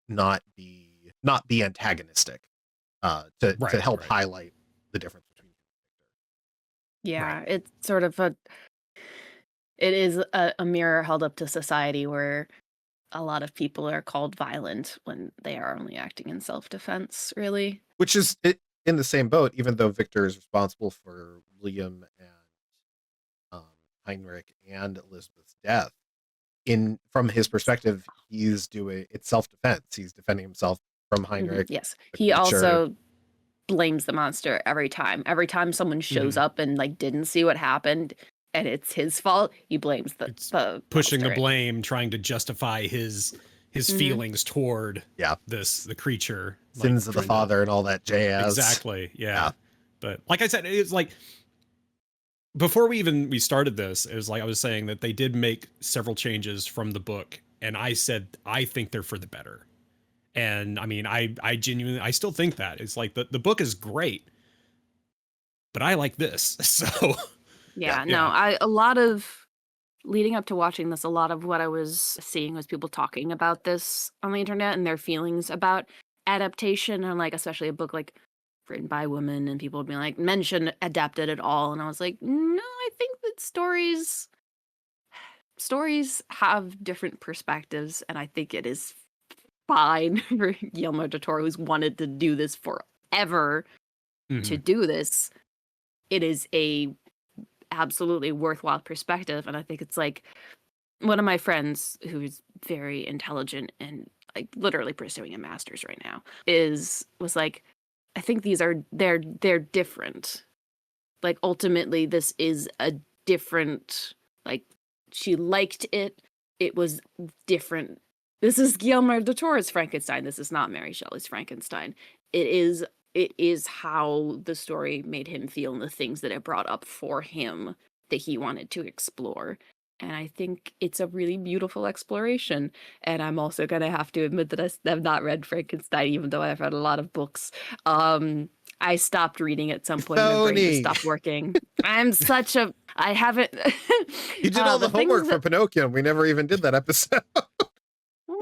not be antagonistic, to help highlight the difference between. Yeah, it's sort of it is a mirror held up to society where a lot of people are called violent when they are only acting in self-defense, really. Which is in the same boat, even though Victor is responsible for William and Heinrich and Elizabeth's death. From his perspective, it's self-defense. He's defending himself from Heinrich. Yes, he also blames the monster every time. Every time someone shows up and like didn't see what happened and it's his fault, he blames the pushing monster. the blame, trying to justify his feelings toward the creature, sins of the father and all that jazz. Exactly. Yeah. But like I said, it's like before we started this, it was like I was saying that they did make several changes from the book, and I said I think they're for the better. And I mean, I genuinely, I still think that it's like the book is great, but I like this. So Yeah, Yeah. no, a lot of leading up to watching this, a lot of what I was seeing was people talking about this on the internet and their feelings about adaptation, and like especially a book like written by women, and people being like, men shouldn't adapt it at all. And I was like, no, I think that stories have different perspectives, and I think it is fine for Guillermo del Toro, who's wanted to do this forever, to Mhm. do this. It is a absolutely worthwhile perspective, and I think it's like one of my friends who's very intelligent and like literally pursuing a master's right now was like, I think they're different. Like ultimately this is a different, like, she liked it. It was different. This is Guillermo del Toro's Frankenstein. This is not Mary Shelley's Frankenstein. It is how the story made him feel and the things that it brought up for him that he wanted to explore. And I think it's a really beautiful exploration. And I'm also going to have to admit that I have not read Frankenstein, even though I've read a lot of books. I stopped reading at some point. My brain just stopped working. I haven't. You did all the homework for that, Pinocchio, and we never even did that episode. well,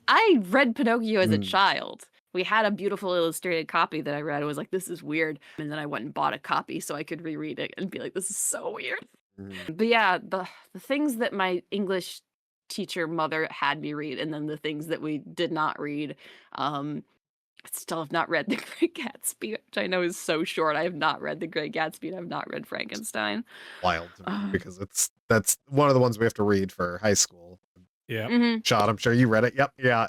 I read Pinocchio as a Mm. child. We had a beautiful illustrated copy that I read. I was like, this is weird. And then I went and bought a copy so I could reread it and be like, this is so weird. Mm. But yeah, the things that my English teacher mother had me read, and then the things that we did not read. I still have not read The Great Gatsby, which I know is so short. I have not read The Great Gatsby, and I've not read Frankenstein. Wild to me, because that's one of the ones we have to read for high school. Yeah. Mm-hmm. Sean, I'm sure you read it. Yep. Yeah.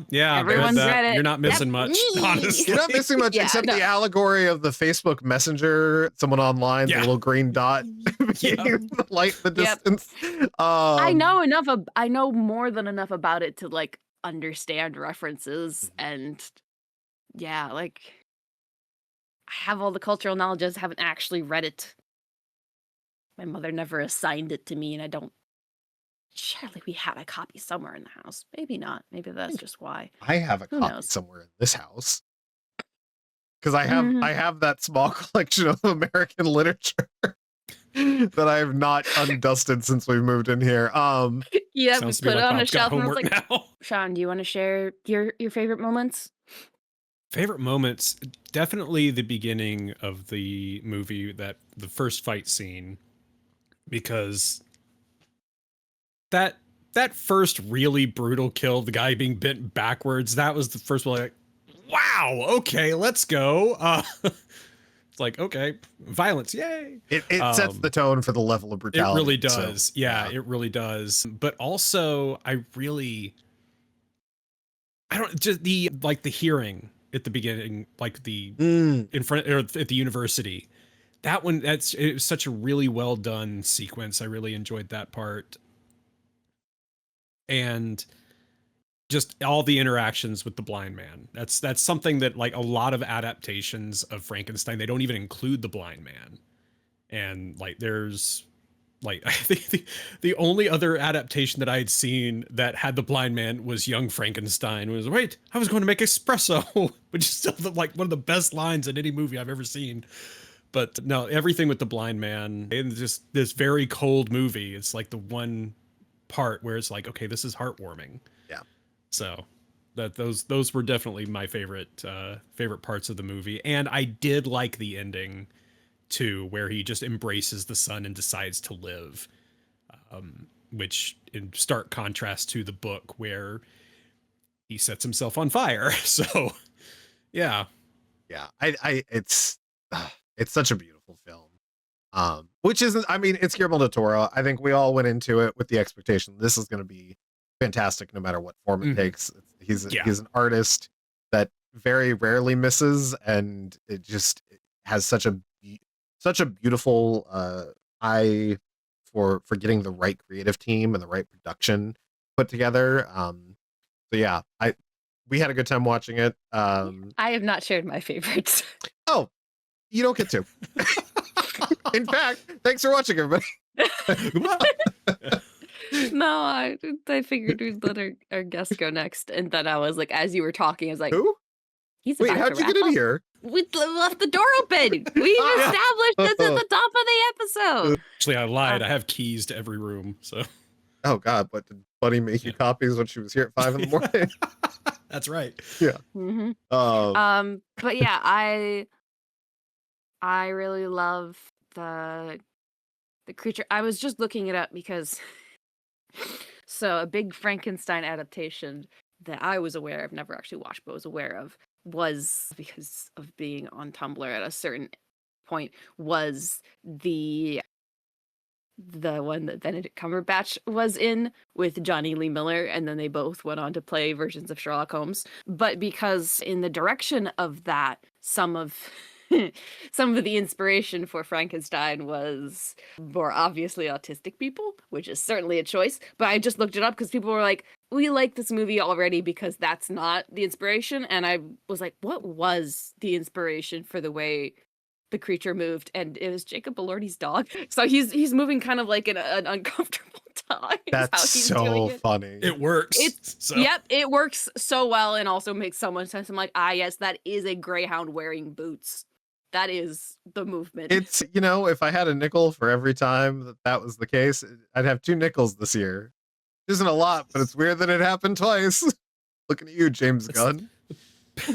Yeah. Everyone's read it. You're not missing Yep. much, Me. honestly. You're not missing much, Yeah, except no. the allegory of the Facebook Messenger, someone online, the Yeah. little green dot, the light in the Yep. distance. I know more than enough about it to like understand references, and yeah, like I have all the cultural knowledge, I just haven't actually read it. My mother never assigned it to me, and I don't. Surely we had a copy somewhere in the house. Maybe not. Maybe that's just why. I have a Who copy knows? somewhere in this house, because I have that small collection of American literature that I have not undusted since we moved in here. Yeah, we Sounds to me put it like on a Bob's got shelf, and I was homework like, now. Sean, do you want to share your favorite moments? Favorite moments, definitely the beginning of the movie, that the first fight scene, because that first really brutal kill, the guy being bent backwards, that was the first one. Like, wow, okay, let's go. It's like, okay, violence, yay! It sets the tone for the level of It brutality. really does. So, Yeah, it really does. But also, I don't just the hearing at the beginning, like the in front or at the university. That one, it was such a really well done sequence. I really enjoyed that part. And just all the interactions with the blind man. That's something that like a lot of adaptations of Frankenstein, they don't even include the blind man. And like there's like I think the only other adaptation that I had seen that had the blind man was Young Frankenstein. Was, wait, I was going to make espresso, which is still like one of the best lines in any movie I've ever seen. But no, everything with the blind man and just this very cold movie. It's like the one part where it's like, okay, this is heartwarming. Yeah. So that those were definitely my favorite parts of the movie. And I did like the ending too, where he just embraces the sun and decides to live, which in stark contrast to the book where he sets himself on fire. So yeah. It's such a beautiful film, which isn't, I mean, it's Guillermo del Toro. I think we all went into it with the expectation this is going to be fantastic no matter what form it takes. He's an artist that very rarely misses, and it has such a beautiful eye for getting the right creative team and the right production put together. So yeah, we had a good time watching it. I have not shared my favorites. Oh, you don't get to. In fact, thanks for watching, everybody. No, I figured we'd let our guest go next, and then I was like, as you were talking, I was like, Who? he's Wait, about how'd to you wrap get in up. here? We left the door open. We established this at the top of the episode. Actually, I lied. I have keys to every room, so. Oh God, what did Bunny make you copies when she was here at 5 in the morning? That's right. Yeah. Mm-hmm. But yeah, I really love the creature. I was just looking it up because so a big Frankenstein adaptation that I was aware of, never actually watched, but was aware of, was because of being on Tumblr at a certain point, was the one that Benedict Cumberbatch was in with Johnny Lee Miller, and then they both went on to play versions of Sherlock Holmes. But because in the direction of that, some of the inspiration for Frankenstein was more obviously autistic people, which is certainly a choice. But I just looked it up because people were like, we like this movie already because that's not the inspiration. And I was like, what was the inspiration for the way the creature moved? And it was Jacob Elordi's dog. So he's moving kind of like an uncomfortable dog. that's so funny. It works. Yep, it works so well and also makes so much sense. I'm like, yes, that is a greyhound wearing boots. That is the movement. It's, if I had a nickel for every time that was the case, I'd have 2 nickels this year. Isn't a lot, but it's weird that it happened twice. Looking at you, James Gunn. I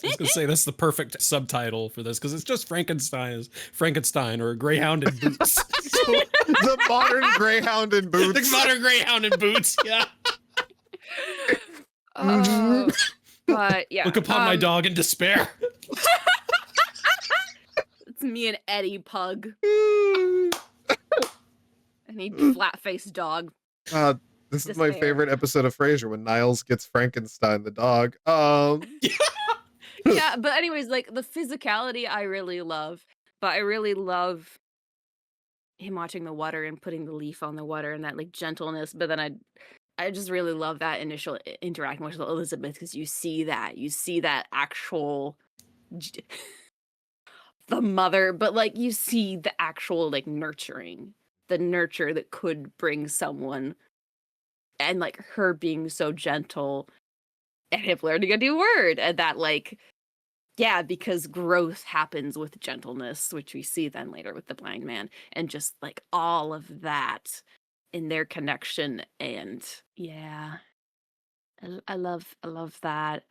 was gonna say that's the perfect subtitle for this because it's just Frankenstein or a greyhound in boots. The modern greyhound in boots. The modern greyhound in boots. Yeah. But yeah. Look upon my dog in despair. It's me and Eddie Pug. Any flat-faced dog. This is my favorite episode of Frasier when Niles gets Frankenstein the dog. Yeah, but anyways, like the physicality I really love, but I really love him watching the water and putting the leaf on the water and that like gentleness. But then I just really love that initial interaction with Elizabeth because you see that actual the mother, but like you see the actual like nurturing, the nurture that could bring someone. And like her being so gentle and him learning a new word. And that like, yeah, because growth happens with gentleness, which we see then later with the blind man. And just like all of that in their connection. And yeah, I love that.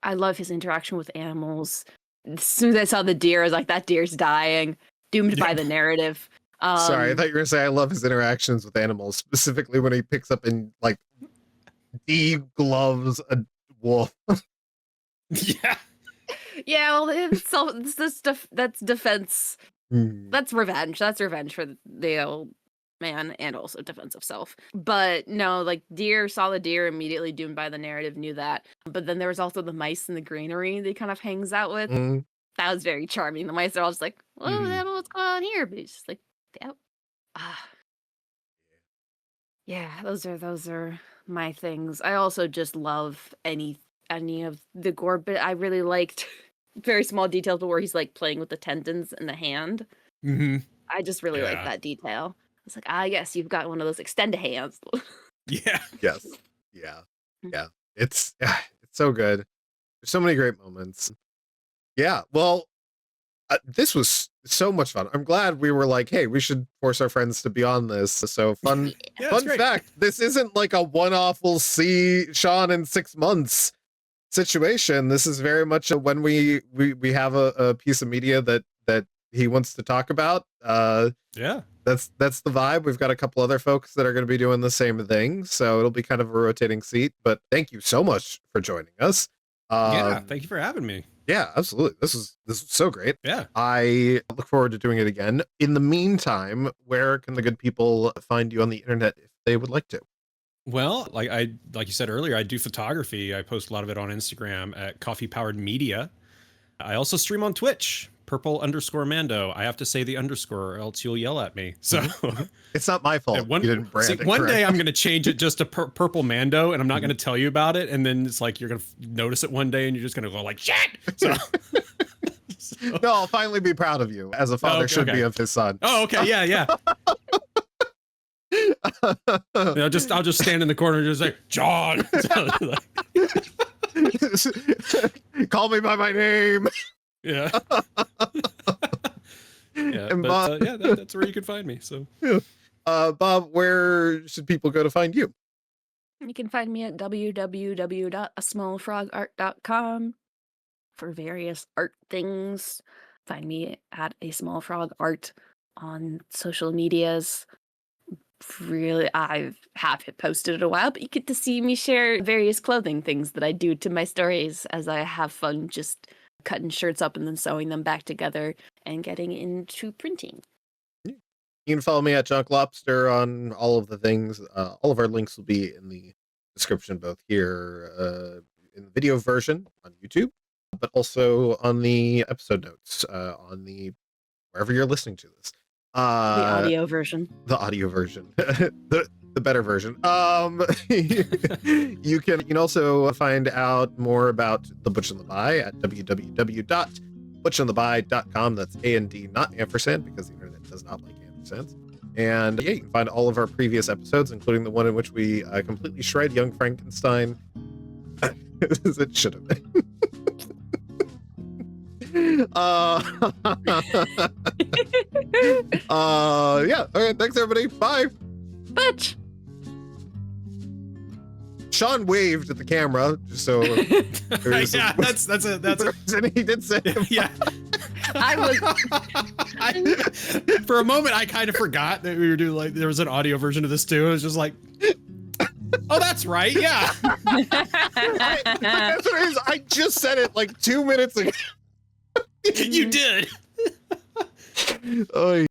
I love his interaction with animals. As soon as I saw the deer, I was like, that deer's dying, doomed by the narrative. Sorry, I thought you were going to say I love his interactions with animals, specifically when he picks up and like gloves a wolf. Yeah. Yeah, well, it's this stuff that's defense. That's revenge. That's revenge for the old man and also defense of self. But no, like deer saw the deer immediately doomed by the narrative, knew that. But then there was also the mice in the greenery that he kind of hangs out with. That was very charming. The mice are all just like, well, I don't know what's going on here, but he's just like, yeah, those are my things. I also just love any of the gore bit. I really liked very small details, but where he's like playing with the tendons in the hand. I just really like that detail. It's like, yes, you've got one of those extended hands. Yeah. Yes. Yeah. It's so good. There's so many great moments. Yeah. Well, this was so much fun. I'm glad we were like, hey, we should force our friends to be on this. So fun. Fun fact, this isn't like a one-off we'll see Sean in 6 months situation. This is very much when we have a piece of media that he wants to talk about. Yeah. That's the vibe. We've got a couple other folks that are going to be doing the same thing. So it'll be kind of a rotating seat. But thank you so much for joining us. Thank you for having me. Yeah, absolutely. This is so great. Yeah. I look forward to doing it again. In the meantime, where can the good people find you on the internet if they would like to? Well, like you said earlier, I do photography. I post a lot of it on Instagram at Coffee Powered Media. I also stream on Twitch, purple_Mando. I have to say the underscore or else you'll yell at me. So it's not my fault. You didn't brand it. One day I'm going to change it just to purple Mando, and I'm not going to tell you about it. And then it's like you're going to notice it one day, and you're just going to go like shit. So. No, I'll finally be proud of you, as a father should be of his son. Oh, okay, yeah. I'll just stand in the corner and just say, John. Call me by my name. Yeah. Yeah, And but Bob, yeah, that's where you can find me. So, Bob, where should people go to find you? You can find me at www.asmallfrogart.com for various art things. Find me at A Small Frog Art on social medias. Really, I haven't posted in a while, but you get to see me share various clothing things that I do to my stories as I have fun just cutting shirts up and then sewing them back together and getting into printing. You can follow me at Junk Lobster on all of the things. All of our links will be in the description, both here in the video version on YouTube, but also on the episode notes on the wherever you're listening to this. The audio version. The audio version. the better version. You can also find out more about The Butch and the Bye at www.butchandthebye.com. That's A&D, not ampersand, because the internet does not like ampersands. And yeah, you can find all of our previous episodes, including the one in which we completely shred young Frankenstein, as it should have been. Yeah. Okay. Thanks, everybody. Bye. Butch. Sean waved at the camera, just so. Yeah, that's it. And he did say, Yeah. For a moment, I kind of forgot that we were doing there was an audio version of this too. It was just like, oh, that's right. Yeah. That's what it is. I just said it like 2 minutes ago. You did. Oh,